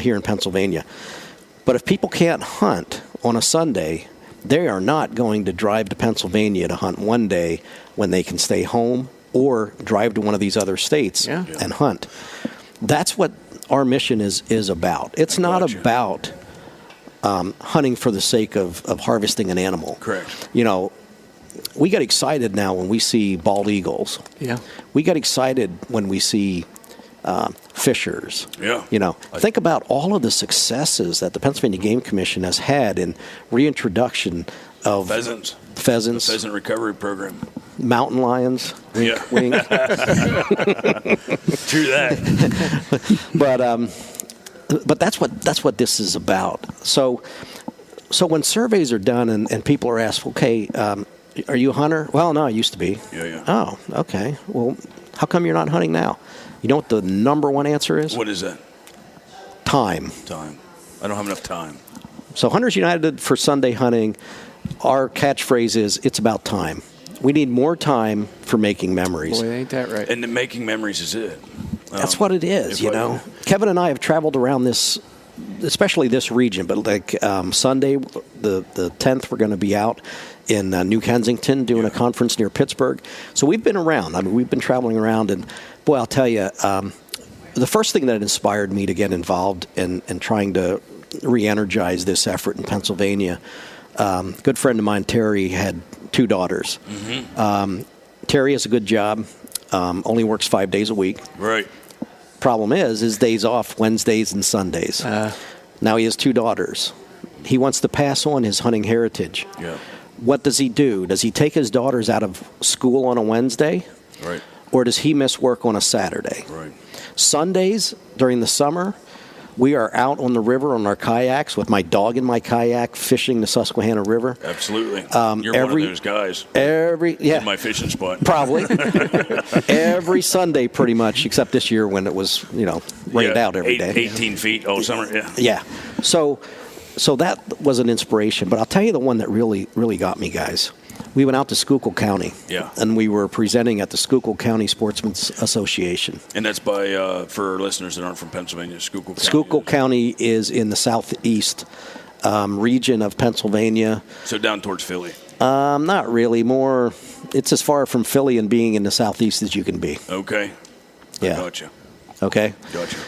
here in Pennsylvania. But if people can't hunt on a Sunday, they are not going to drive to Pennsylvania to hunt one day when they can stay home or drive to one of these other states and hunt. That's what our mission is about. It's not about hunting for the sake of harvesting an animal. Correct. we get excited now when we see bald eagles. Yeah. We get excited when we see fishers. Yeah. You know, think about all of the successes that the Pennsylvania Game Commission has had in reintroduction of Pheasants. The pheasant recovery program. Mountain lions. Yeah. Wink. True that. But that's what this is about. So when surveys are done and people are asked, okay, are you a hunter? Well, no, I used to be. Yeah. Oh, okay. Well, how come you're not hunting now? You know what the number one answer is? What is that? Time. Time. I don't have enough time. So Hunters United for Sunday hunting, our catchphrase is, it's about time. We need more time for making memories. Boy, ain't that right? And the making memories is it. That's what it is, you know. Kevin and I have traveled around this, especially this region, but like Sunday, the 10th, we're going to be out in New Kensington doing a conference near Pittsburgh. So we've been around. I mean, we've been traveling around, and boy, I'll tell you, the first thing that inspired me to get involved in trying to re-energize this effort in Pennsylvania, a good friend of mine, Terry, had 2 daughters. Mm-hmm. Terry has a good job, only works 5 days a week. Right. Problem is, his days off Wednesdays and Sundays. Now he has 2 daughters. He wants to pass on his hunting heritage. Yeah. What does he do? Does he take his daughters out of school on a Wednesday? Right. Or does he miss work on a Saturday? Right. Sundays during the summer, we are out on the river on our kayaks with my dog in my kayak fishing the Susquehanna River. Absolutely. You're one of those guys. In my fishing spot. Probably. Every Sunday, pretty much, except this year when it was, rained out every day. 18 feet all summer. Yeah. Yeah. So that was an inspiration. But I'll tell you the one that really, really got me, guys. We went out to Schuylkill County. Yeah. And we were presenting at the Schuylkill County Sportsmen's Association. And that's by, for listeners that aren't from Pennsylvania, Schuylkill County. Schuylkill County is in the southeast region of Pennsylvania. So down towards Philly. Not really. More, it's as far from Philly and being in the southeast as you can be. Okay. Yeah. Gotcha. Okay. Gotcha.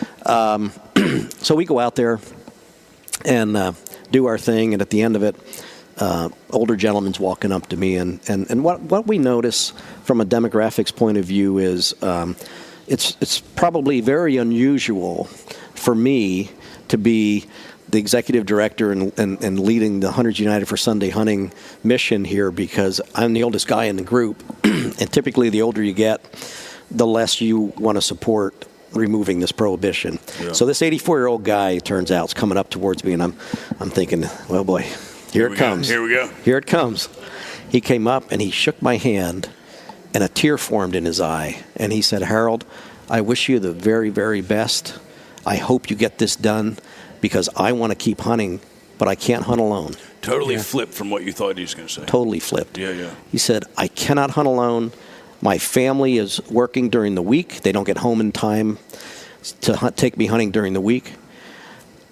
So we go out there and do our thing, and at the end of it, older gentleman's walking up to me, and what we notice from a demographics point of view is it's probably very unusual for me to be the executive director and leading the Hunters United for Sunday Hunting mission here, because I'm the oldest guy in the group, and typically the older you get, the less you want to support removing this prohibition. Yeah. So this 84-year-old guy, it turns out, is coming up towards me, and I'm thinking, well, boy, here it comes. Here we go. Here it comes. He came up and he shook my hand, and a tear formed in his eye, and he said, Harold, I wish you the very, very best. I hope you get this done, because I want to keep hunting, but I can't hunt alone. Totally flipped from what you thought he was going to say. Totally flipped. Yeah. He said, I cannot hunt alone. My family is working during the week. They don't get home in time to take me hunting during the week.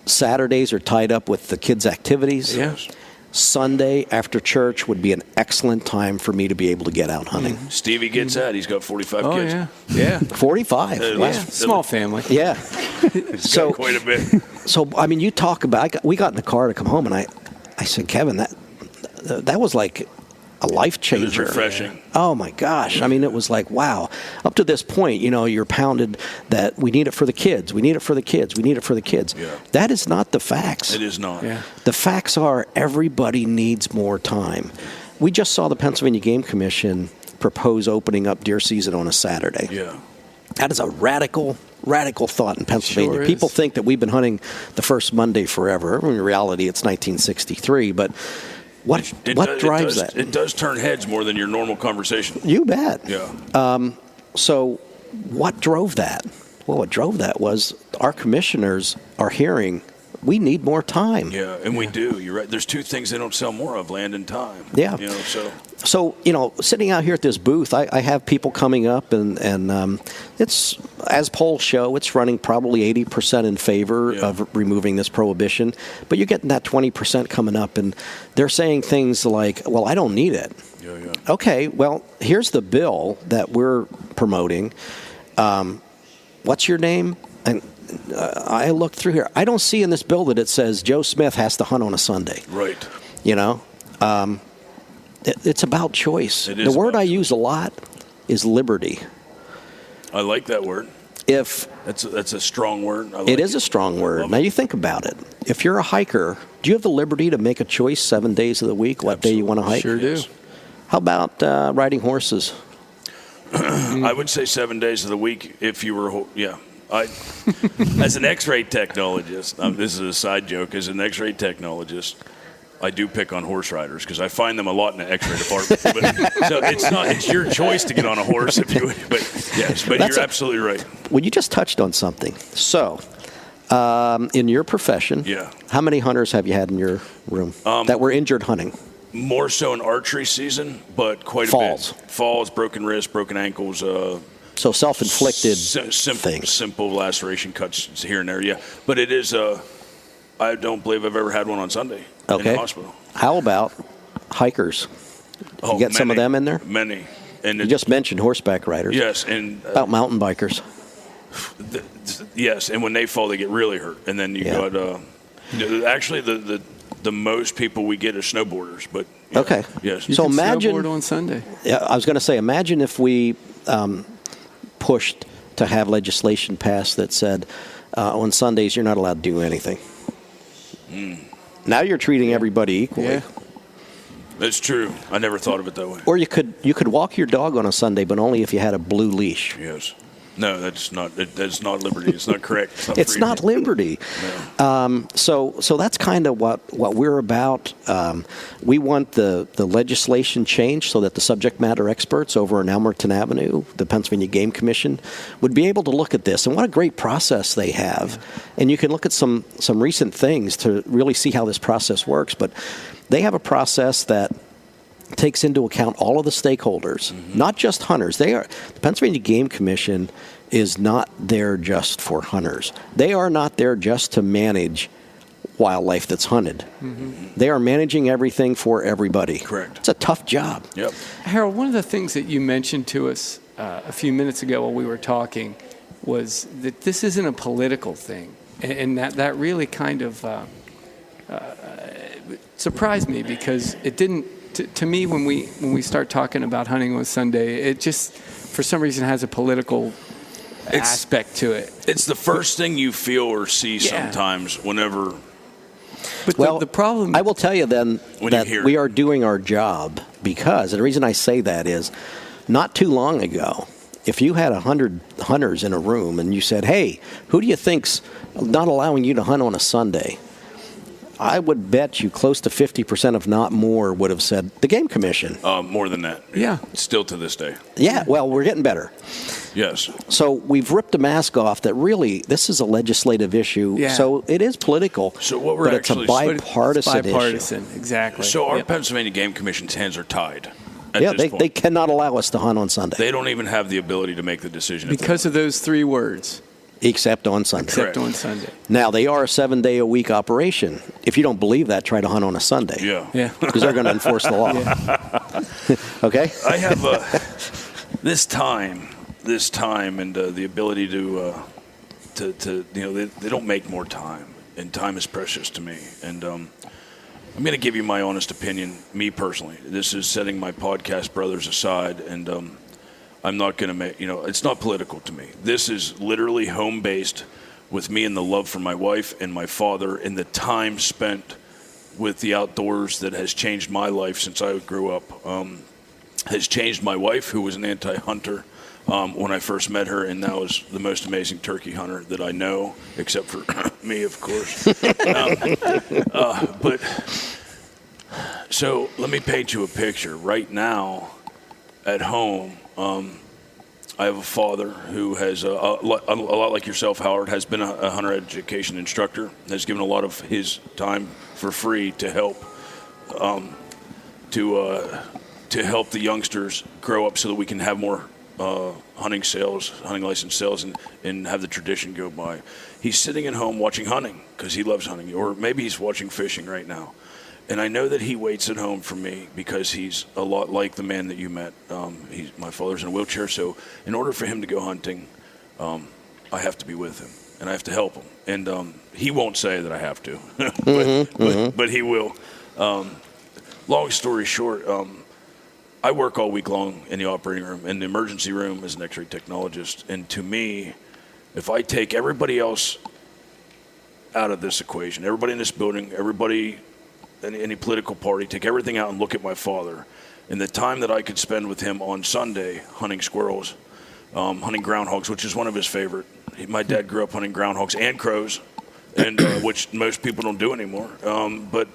Saturdays are tied up with the kids' activities. Yes. Sunday after church would be an excellent time for me to be able to get out hunting. Stevie gets that. He's got 45 kids. Yeah. 45. Wow. Small family. Yeah. So quite a bit. So, I mean, you talk about, we got in the car to come home, and I said, Kevin, that was like a life changer. It was refreshing. Oh my gosh. I mean, it was like, wow. Up to this point, you're pounded that we need it for the kids. We need it for the kids. We need it for the kids. Yeah. That is not the facts. It is not. Yeah. The facts are everybody needs more time. We just saw the Pennsylvania Game Commission propose opening up deer season on a Saturday. Yeah. That is a radical thought in Pennsylvania. Sure People is. think that we've been hunting the first Monday forever. In reality, it's 1963, but what drives that? It does turn heads more than your normal conversation. You bet. Yeah. So what drove that? Well, what drove that was our commissioners are hearing we need more time. Yeah, and we do. You're right. There's 2 things they don't sell more of: land and time. Yeah. So sitting out here at this booth, I have people coming up, and it's, as polls show, it's running probably 80% in favor of removing this prohibition. But you're getting that 20% coming up, and they're saying things like, well, I don't need it. Yeah. Okay, well, here's the bill that we're promoting. What's your name? And I looked through here. I don't see in this bill that it says Joe Smith has to hunt on a Sunday. Right. It's about choice. It is The word about I choice. use a lot is liberty. I like that word. If That's a strong word. I like it is a strong word. love Now it. you think about it. If you're a hiker, do you have the liberty to make a choice 7 days of the week what day you want to hike? Sure do. Yes. How about riding horses? I would say 7 days of the week if you were, as an X-ray technologist, this is a side joke, as an X-ray technologist, I do pick on horse riders because I find them a lot in the X-ray department. So it's your choice to get on a horse if you would. But yes, but you're absolutely right. Well, you just touched on something. So, in your profession, Yeah. how many hunters have you had in your room that were injured hunting? More so in archery season, but quite Falls. a bit. Falls, broken wrists, broken ankles. So self-inflicted Simple, things. simple laceration cuts here and there. Yeah, but it is. I don't believe I've ever had one on Sunday in Okay. the hospital. How about hikers? Oh, You get some of many, them in there? Many. And You just mentioned horseback riders. yes, and About mountain bikers. yes, and when they fall, they get really hurt. And then you Yeah. got actually the most people we get are snowboarders. But yeah, Okay. yes. You So can imagine- snowboard on Sunday. Yeah, I was going to say, imagine if we pushed to have legislation passed that said on Sundays you're not allowed to do anything. Now you're treating everybody equally. Yeah. That's true. I never thought of it that way. Or you could walk your dog on a Sunday, but only if you had a blue leash. Yes. No, that's not liberty. It's not correct. It's freedom. not liberty. No. So that's kind of what we're about. We want the legislation changed so that the subject matter experts over in Elmerton Avenue, the Pennsylvania Game Commission, would be able to look at this. And what a great process they have. And you can look at some recent things to really see how this process works. But they have a process that takes into account all of the stakeholders, not just hunters. The Pennsylvania Game Commission is not there just for hunters. They are not there just to manage wildlife that's hunted. They are managing everything for everybody. Correct. It's a tough job. Yep. Harold, one of the things that you mentioned to us a few minutes ago while we were talking was that this isn't a political thing, and that really kind of surprised me because it didn't. To me, when we start talking about hunting on Sunday, it just for some reason has a political aspect to it. It's the first thing you feel or see sometimes whenever. But Well, the problem, I will tell you then When you that hear we it. are doing our job because, and the reason I say that is, not too long ago, if you had 100 hunters in a room and you said, hey, who do you think's not allowing you to hunt on a Sunday? I would bet you close to 50%, if not more, would have said the Game Commission. More than that. Yeah. Still to this day. Yeah, well, we're getting better. Yes. So we've ripped a mask off that really, this is a legislative issue. Yeah. So it is political, So what we're but it's a actually- bipartisan, it's bipartisan, exactly. So our Yep. Pennsylvania Game Commission's hands are tied. At issue. Yeah, this they point. cannot allow us to hunt on Sunday, They don't even have the ability to make the decision. if they because of those three words, except on Sunday. except Correct. on Sunday. Now, they are a 7-day-a-week operation. If you don't believe that, try to hunt on a Sunday. Yeah. Yeah. Because they're going to enforce the law. Okay? I have this time, and the ability to they don't make more time, and time is precious to me. And I'm going to give you my honest opinion, me personally. This is setting my podcast brothers aside, and I'm not going to make, it's not political to me. This is literally home-based with me and the love for my wife and my father and the time spent with the outdoors that has changed my life since I grew up. Has changed my wife, who was an anti-hunter when I first met her, and now is the most amazing turkey hunter that I know, except for me, of course. But so let me paint you a picture. Right now, at home, I have a father who has, a lot like yourself, Howard, has been a hunter education instructor, has given a lot of his time for free to help to help the youngsters grow up so that we can have more hunting license sales, and have the tradition go by. He's sitting at home watching hunting because he loves hunting, or maybe he's watching fishing right now. And I know that he waits at home for me because he's a lot like the man that you met. My father's in a wheelchair, so in order for him to go hunting, I have to be with him, and I have to help him. And he won't say that I have to, but he will. Long story short, I work all week long in the operating room, in the emergency room as an X-ray technologist. And to me, if I take everybody else out of this equation, everybody in this building, everybody, any political party, take everything out and look at my father, and the time that I could spend with him on Sunday hunting squirrels, hunting groundhogs, which is one of his favorite. My dad grew up hunting groundhogs and crows, and which most people don't do anymore. But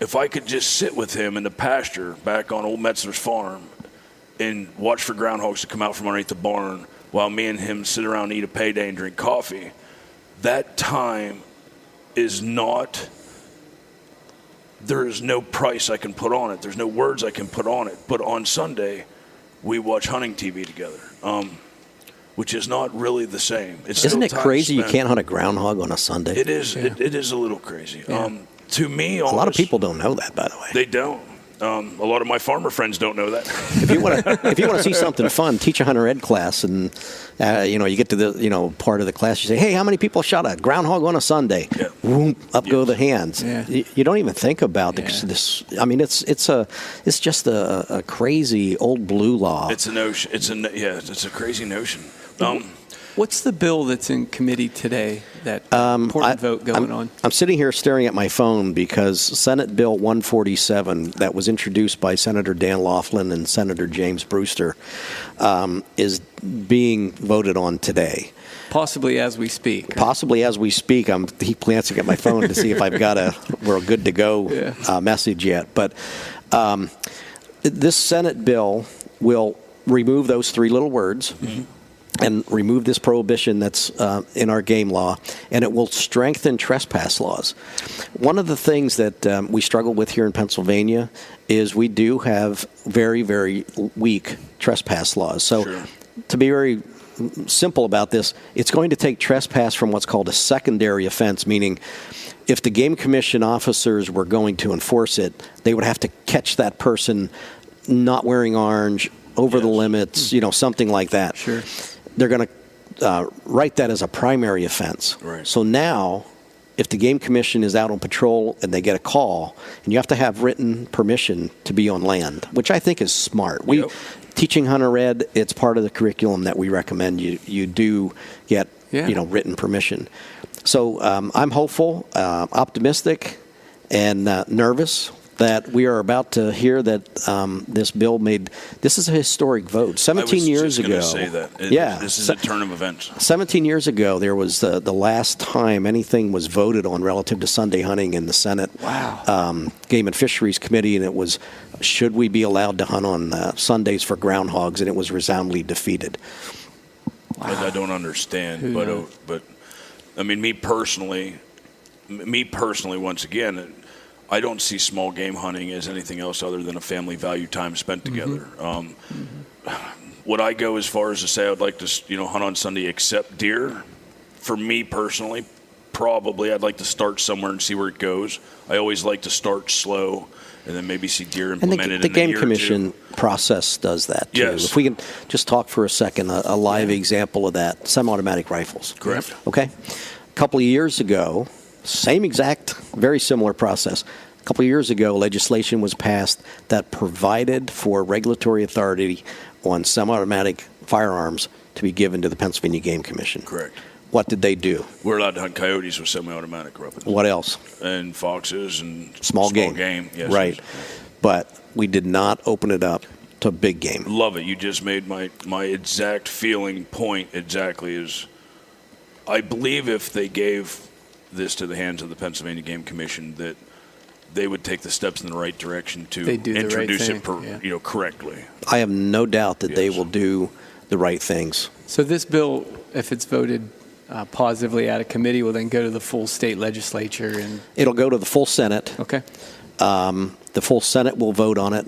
if I could just sit with him in the pasture back on old Metzler's farm and watch for groundhogs to come out from underneath the barn while me and him sit around and eat a payday and drink coffee, that time is not, there is no price I can put on it. There's no words I can put on it. But on Sunday, we watch hunting TV together, which is not really the same. Isn't it crazy you can't hunt a groundhog on a Sunday? It is. Yeah. It is a little crazy. Yeah. To me, a lot of people don't know that, by the way. They don't. A lot of my farmer friends don't know that. If you want to see something fun, teach a hunter ed class, and you get to the part of the class. You say, "Hey, how many people shot a groundhog on a Sunday?" Yeah. Boom, up go the hands. Yeah. You don't even think about this. I mean, it's just a crazy old blue law. It's a notion. It's a crazy notion. What's the bill that's in committee today? That important vote going on. I'm sitting here staring at my phone because Senate Bill 147 that was introduced by Senator Dan Laughlin and Senator James Brewster is being voted on today. Possibly as we speak. Right? Possibly as we speak. I'm glancing at my phone to see if I've got we're good to go message yet. But this Senate bill will remove those three little words. Mm-hmm. And remove this prohibition that's in our game law, and it will strengthen trespass laws. One of the things that we struggle with here in Pennsylvania is we do have very, very weak trespass laws. So to be very simple about this, it's going to take trespass from what's called a secondary offense, meaning if the Game Commission officers were going to enforce it, they would have to catch that person not wearing orange, over the limits, something like that. Sure. They're going to write that as a primary offense. Right. So now, if the Game Commission is out on patrol and they get a call, and you have to have written permission to be on land, which I think is smart. Teaching hunter ed, it's part of the curriculum that we recommend you do get written permission. So I'm hopeful, optimistic, and nervous that we are about to hear that this bill this is a historic vote. 17 years ago. I was just going to say that. This is a turn of events. 17 years ago, there was the last time anything was voted on relative to Sunday hunting in the Senate. Wow. Game and Fisheries Committee, and it was, should we be allowed to hunt on Sundays for groundhogs, and it was resoundingly defeated. Wow. I don't understand, but I mean, me personally, once again, I don't see small game hunting as anything else other than a family value time spent together. Would I go as far as to say I'd like to, hunt on Sunday except deer? For me personally, probably. I'd like to start somewhere and see where it goes. I always like to start slow and then maybe see deer implemented and the Game Commission process does that too. Yes. If we can just talk for a second, a live example of that: semi-automatic rifles. Correct. Okay. A couple of years ago. Same exact, very similar process. A couple of years ago, legislation was passed that provided for regulatory authority on semi-automatic firearms to be given to the Pennsylvania Game Commission. Correct. What did they do? We're allowed to hunt coyotes with semi-automatic weapons. What else? And foxes and small game. Yes, right. Yes. But we did not open it up to big game. Love it. You just made my exact feeling point exactly is I believe if they gave this to the hands of the Pennsylvania Game Commission, that they would take the steps in the right direction to introduce it correctly. I have no doubt that they will do the right things. So this bill, if it's voted positively out of committee, will then go to the full state legislature, and it'll go to the full Senate. Okay. The full Senate will vote on it.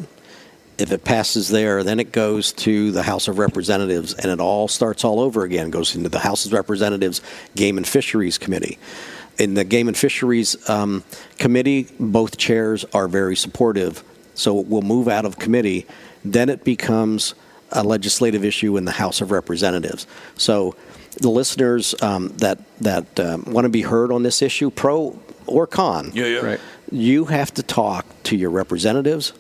If it passes there, then it goes to the House of Representatives, and it all starts all over again. It goes into the House of Representatives Game and Fisheries Committee. In the Game and Fisheries Committee, both chairs are very supportive, so it will move out of committee. Then it becomes a legislative issue in the House of Representatives. So the listeners that want to be heard on this issue, pro or con, right. You have to talk to your representatives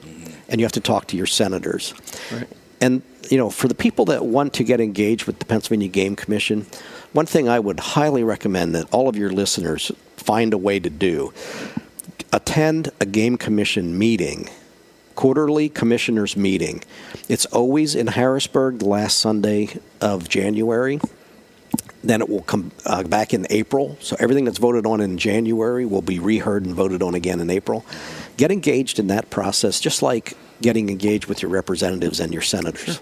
and you have to talk to your senators. Right. And, for the people that want to get engaged with the Pennsylvania Game Commission, one thing I would highly recommend that all of your listeners find a way to do, attend a Game Commission meeting, quarterly commissioners meeting. It's always in Harrisburg the last Sunday of January. Then it will come back in April. So everything that's voted on in January will be reheard and voted on again in April. Get engaged in that process, just like getting engaged with your representatives and your senators.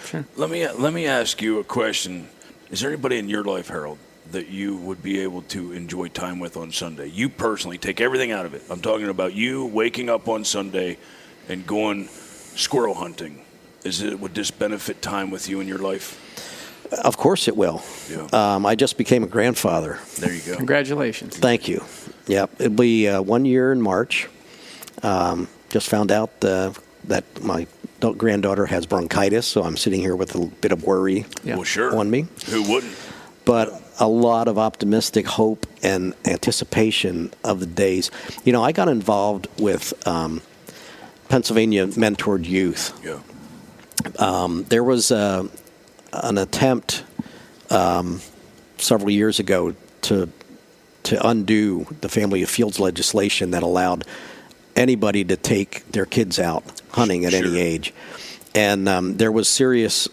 Sure. Let me ask you a question. Is there anybody in your life, Harold, that you would be able to enjoy time with on Sunday? You personally, take everything out of it. I'm talking about you waking up on Sunday and going squirrel hunting. Would this benefit time with you in your life? Of course it will. Yeah. I just became a grandfather. There you go. Congratulations. Thank you. Yep, it'll be 1 year in March. Just found out that my granddaughter has bronchitis, so I'm sitting here with a bit of worry Yeah. Well, sure. on me. Who wouldn't? But a lot of optimistic hope and anticipation of the days. I got involved with Pennsylvania Mentored Youth. Yeah. There was an attempt several years ago to undo the Family of Fields legislation that allowed anybody to take their kids out hunting at any age. And there was serious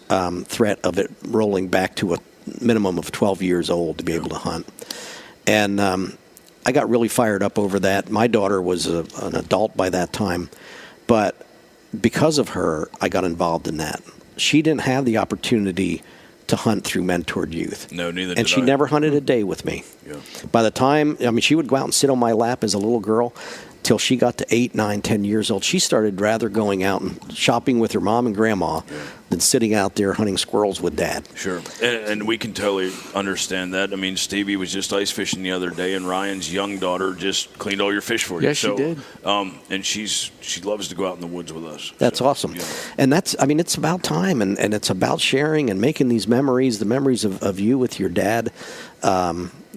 threat of it rolling back to a minimum of 12 years old to be able to hunt. And I got really fired up over that. My daughter was an adult by that time. But because of her, I got involved in that. She didn't have the opportunity to hunt through Mentored Youth. No, neither did And she I. never hunted a day with me. Yeah. By the time, she would go out and sit on my lap as a little girl till she got to 8, 9, 10 years old. She started rather going out and shopping with her mom and grandma than sitting out there hunting squirrels with Dad. Sure. And we can totally understand that. I mean, Stevie was just ice fishing the other day, and Ryan's young daughter just cleaned all your fish for you. Yes, she did. And she loves to go out in the woods with us. That's awesome. Yeah. And it's about time, and it's about sharing and making these memories, the memories of you with your dad.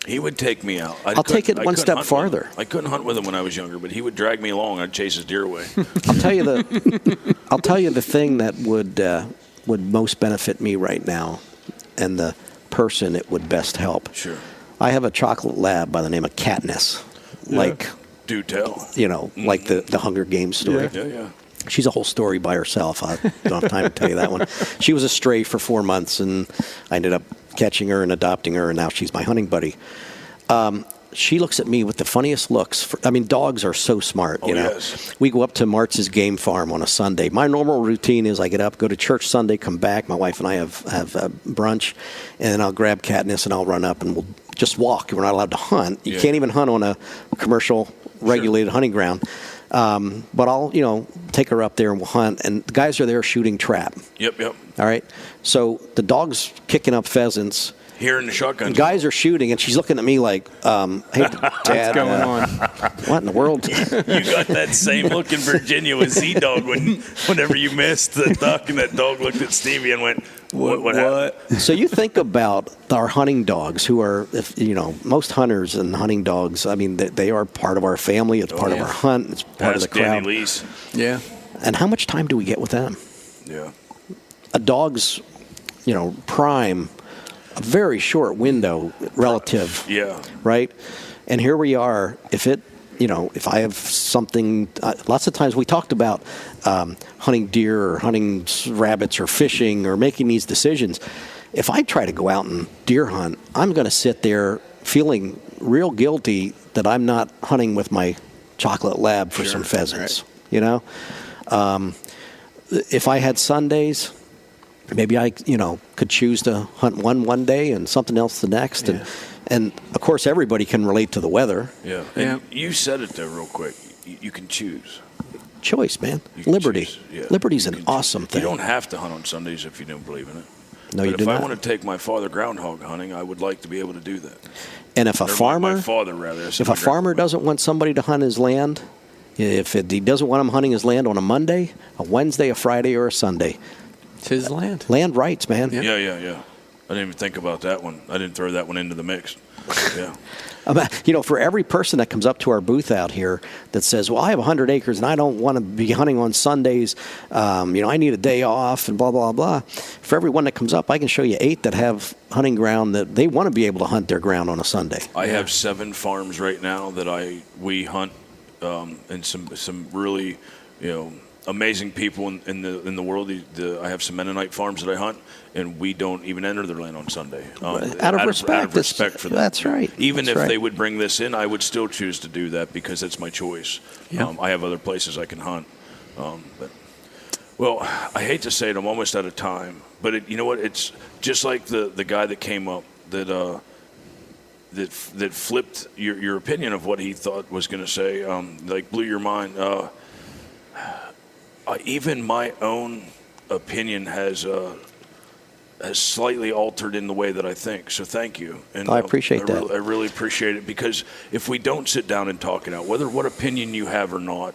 He would take me out. I'll take it one step farther. I couldn't hunt with him when I was younger, but he would drag me along. I'd chase his deer away. I'll tell you the thing that would most benefit me right now, and the person it would best help. Sure. I have a chocolate lab by the name of Katniss, like Do tell. like the Hunger Games story. Yeah. She's a whole story by herself. I don't have time to tell you that one. She was a stray for 4 months, and I ended up catching her and adopting her, and now she's my hunting buddy. She looks at me with the funniest looks. Dogs are so smart, Yes. We go up to Martz's Game Farm on a Sunday. My normal routine is I get up, go to church Sunday, come back. My wife and I have brunch, and then I'll grab Katniss and I'll run up and we'll just walk. We're not allowed to hunt. You can't even hunt on a commercial regulated hunting ground. But I'll, take her up there and we'll hunt. And the guys are there shooting trap. Yep. All right. So the dog's kicking up pheasants. Here in the shotgun. The guys are shooting, and she's looking at me like, "Hey, Dad, What's going on?" What in the world?" You got that same look in Virginia with Z-Dog whenever you missed the duck, and that dog looked at Stevie and went, what happened? So you think about our hunting dogs, who are, most hunters and hunting dogs. They are part of our family. It's part of our hunt. It's part of the crowd. Danny Lee's. Yeah. And how much time do we get with them? Yeah. A dog's, prime, a very short window relative. Yeah. Right? And here we are. If I have something, lots of times we talked about hunting deer or hunting rabbits or fishing or making these decisions. If I try to go out and deer hunt, I'm going to sit there feeling real guilty that I'm not hunting with my chocolate lab for some pheasants. Right. If I had Sundays, maybe I, could choose to hunt one day and something else the next. Yeah. And of course, everybody can relate to the weather. Yeah. And you said it there real quick. You can choose. Choice, man. You can Liberty. choose. Yeah. Liberty's an awesome thing. You don't have to hunt on Sundays if you don't believe in it. No, but you do if I not. want to take my father groundhog hunting, I would like to be able to do that. And if a farmer, my father rather, if a farmer doesn't want somebody to hunt his land, he doesn't want him hunting his land on a Monday, a Wednesday, a Friday, or a Sunday, It's his land. Land rights, man. Yeah. I didn't even think about that one. I didn't throw that one into the mix. Yeah. For every person that comes up to our booth out here that says, well, I have 100 acres and I don't want to be hunting on Sundays, I need a day off and blah, blah, blah. For every one that comes up, I can show you 8 that have hunting ground that they want to be able to hunt their ground on a Sunday. I have 7 farms right now that we hunt, and some really, amazing people in the world. I have some Mennonite farms that I hunt, and we don't even enter their land on Sunday. Out of respect for them. That's right. Even if they would bring this in, I would still choose to do that because it's my choice. Yeah. I have other places I can hunt. Well, I hate to say it, I'm almost out of time. But you know what? It's just like the guy that came up that flipped your opinion of what he thought was going to say, blew your mind. Even my own opinion has slightly altered in the way that I think. So thank you. And I appreciate that. I really appreciate it, because if we don't sit down and talk it out, what opinion you have or not,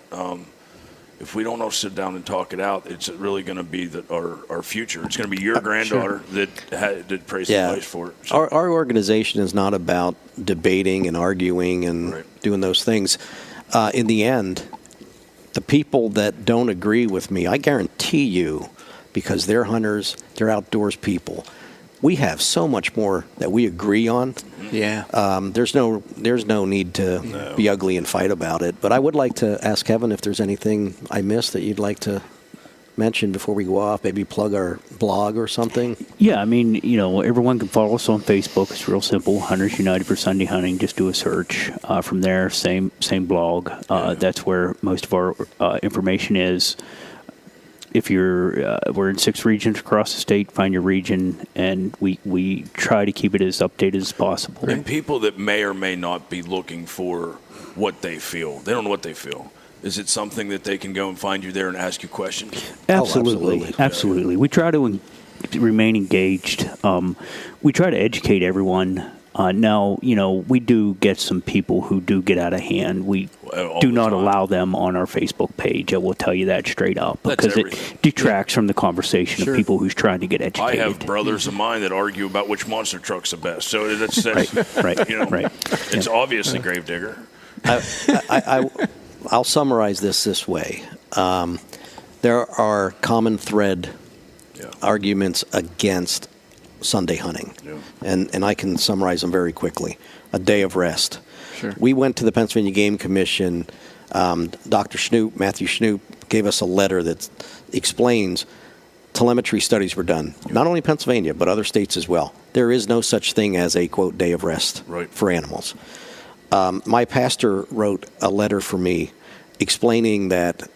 if we don't all sit down and talk it out, it's really going to be our future. It's going to be your granddaughter that prays the place for it. So. Our organization is not about debating and arguing and doing those things. In the end, the people that don't agree with me, I guarantee you, because they're hunters, they're outdoors people, we have so much more that we agree on. Yeah. There's no need to be ugly and fight about it. But I would like to ask Kevin if there's anything I missed that you'd like to mention before we go off. Maybe plug our blog or something. Yeah, everyone can follow us on Facebook. It's real simple. Hunters United for Sunday Hunting. Just do a search. From there, same blog. That's where most of our information is. If we're in 6 regions across the state, find your region, and we try to keep it as updated as possible. And people that may or may not be looking for what they feel, they don't know what they feel. Is it something that they can go and find you there and ask you questions? Absolutely. Absolutely. We try to remain engaged. We try to educate everyone. Now, we do get some people who do get out of hand. We do not allow them on our Facebook page. I will tell you that straight up, because it detracts from the conversation of people who's trying to get educated. I have brothers of mine that argue about which monster truck's the best. So that's right. It's obviously Gravedigger. I'll summarize this way. There are common thread arguments against Sunday hunting, and I can summarize them very quickly. A day of rest. Sure. We went to the Pennsylvania Game Commission. Dr. Schnoop, Matthew Schnoop, gave us a letter that explains telemetry studies were done, not only Pennsylvania, but other states as well. There is no such thing as a, quote, day of rest for animals. My pastor wrote a letter for me explaining that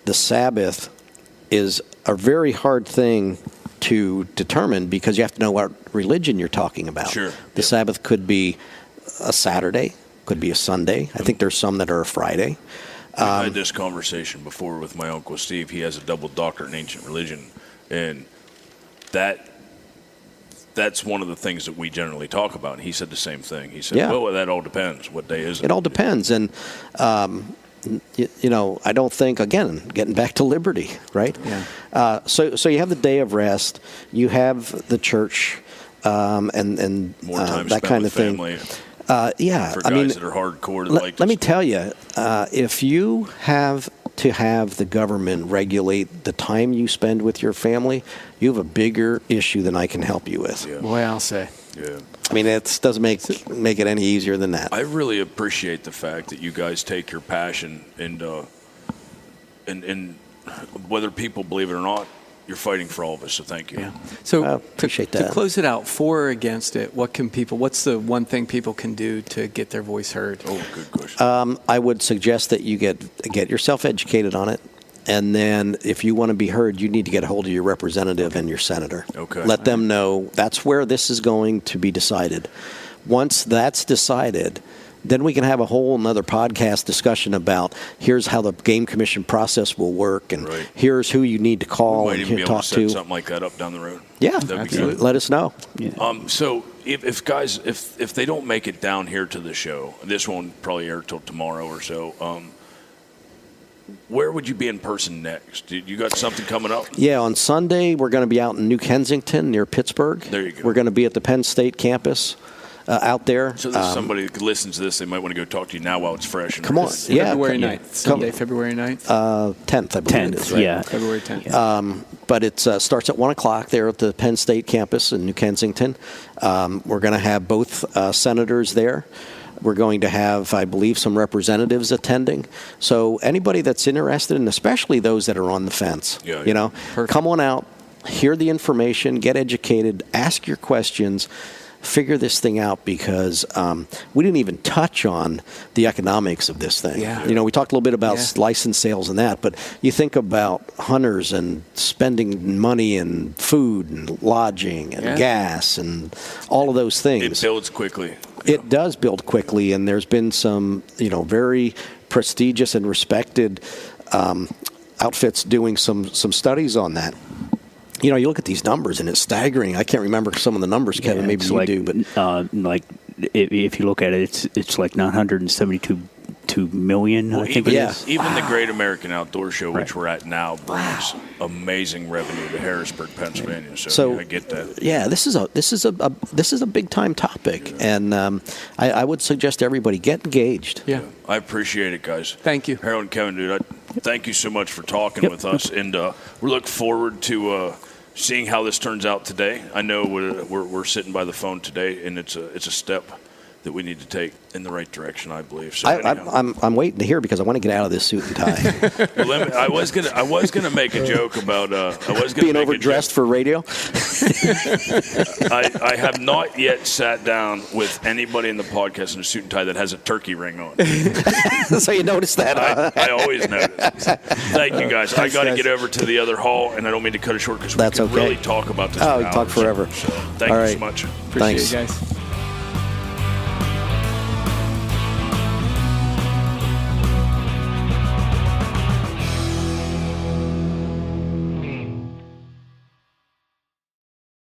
the Sabbath is a very hard thing to determine because you have to know what religion you're talking about. Sure. The Sabbath could be a Saturday, could be a Sunday. I think there's some that are a Friday. I had this conversation before with my Uncle Steve. He has a double doctorate in ancient religion, and that's one of the things that we generally talk about. And he said the same thing. He said, well, that all depends. What day is it? It all depends. And, I don't think, again, getting back to liberty, right? Yeah. So you have the day of rest. You have the church and more time that spent kind with of thing. family. For guys that are hardcore. Let me tell you, if you have to have the government regulate the time you spend with your family, you have a bigger issue than I can help you with. Yeah. Boy, I'll say. Yeah. I mean, it doesn't make it any easier than that. I really appreciate the fact that you guys take your passion and whether people believe it or not, you're fighting for all of us. So thank you. Yeah. So appreciate to that. close it out, for or against it, what's the one thing people can do to get their voice heard? Oh, good question. I would suggest that you get yourself educated on it. And then if you want to be heard, you need to get a hold of your representative and your senator. Okay. Let them know that's where this is going to be decided. Once that's decided, then we can have a whole another podcast discussion about here's how the Game Commission process will work, and here's who you need to call and talk to. We might even be able to set something like that up down the road. Yeah, that'd be good. Let us know. Yeah. So if guys, if they don't make it down here to the show, this won't probably air till tomorrow or so. Where would you be in person next? You got something coming up? Yeah, on Sunday we're going to be out in New Kensington near Pittsburgh. There you go. We're going to be at the Penn State campus. out there. So there's somebody that listens to this, they might want to go talk to you now while it's fresh. Come on. February 9th. Sunday, February 9th? 10th, I believe it is, right? Yeah. February 10th. Yeah. But it starts at 1 o'clock there at the Penn State campus in New Kensington. We're going to have both senators there. We're going to have, I believe, some representatives attending. So anybody that's interested, and especially those that are on the fence, come on out, hear the information, get educated, ask your questions, figure this thing out, because we didn't even touch on the economics of this thing. Yeah. We talked a little bit about license sales and that, but you think about hunters and spending money and food and lodging and gas and all of those things. It builds quickly. It does build quickly, and there's been some, very prestigious and respected outfits doing some studies on that. You look at these numbers, and it's staggering. I can't remember some of the numbers, Kevin. Maybe you do, but if you look at it, it's like 972 million. I think it is. Even the Great American Outdoor Show, which we're at now, brings amazing revenue to Harrisburg, Pennsylvania. So I get that. Yeah, this is a big time topic, and I would suggest everybody get engaged. Yeah, I appreciate it, guys. Thank you, Harold and Kevin, dude. Thank you so much for talking with us, and we look forward to seeing how this turns out today. I know we're sitting by the phone today, and it's a step that we need to take in the right direction, I believe. So I'm waiting to hear, because I want to get out of this suit and tie. I was gonna make a joke about being overdressed for radio. I have not yet sat down with anybody in the podcast in a suit and tie that has a turkey ring on. So you noticed that? I always notice. Thank you, guys. I got to get over to the other hall, and I don't mean to cut it short, because we can really talk about this. Oh, we talk forever. So, thank you so much. Appreciate it, guys.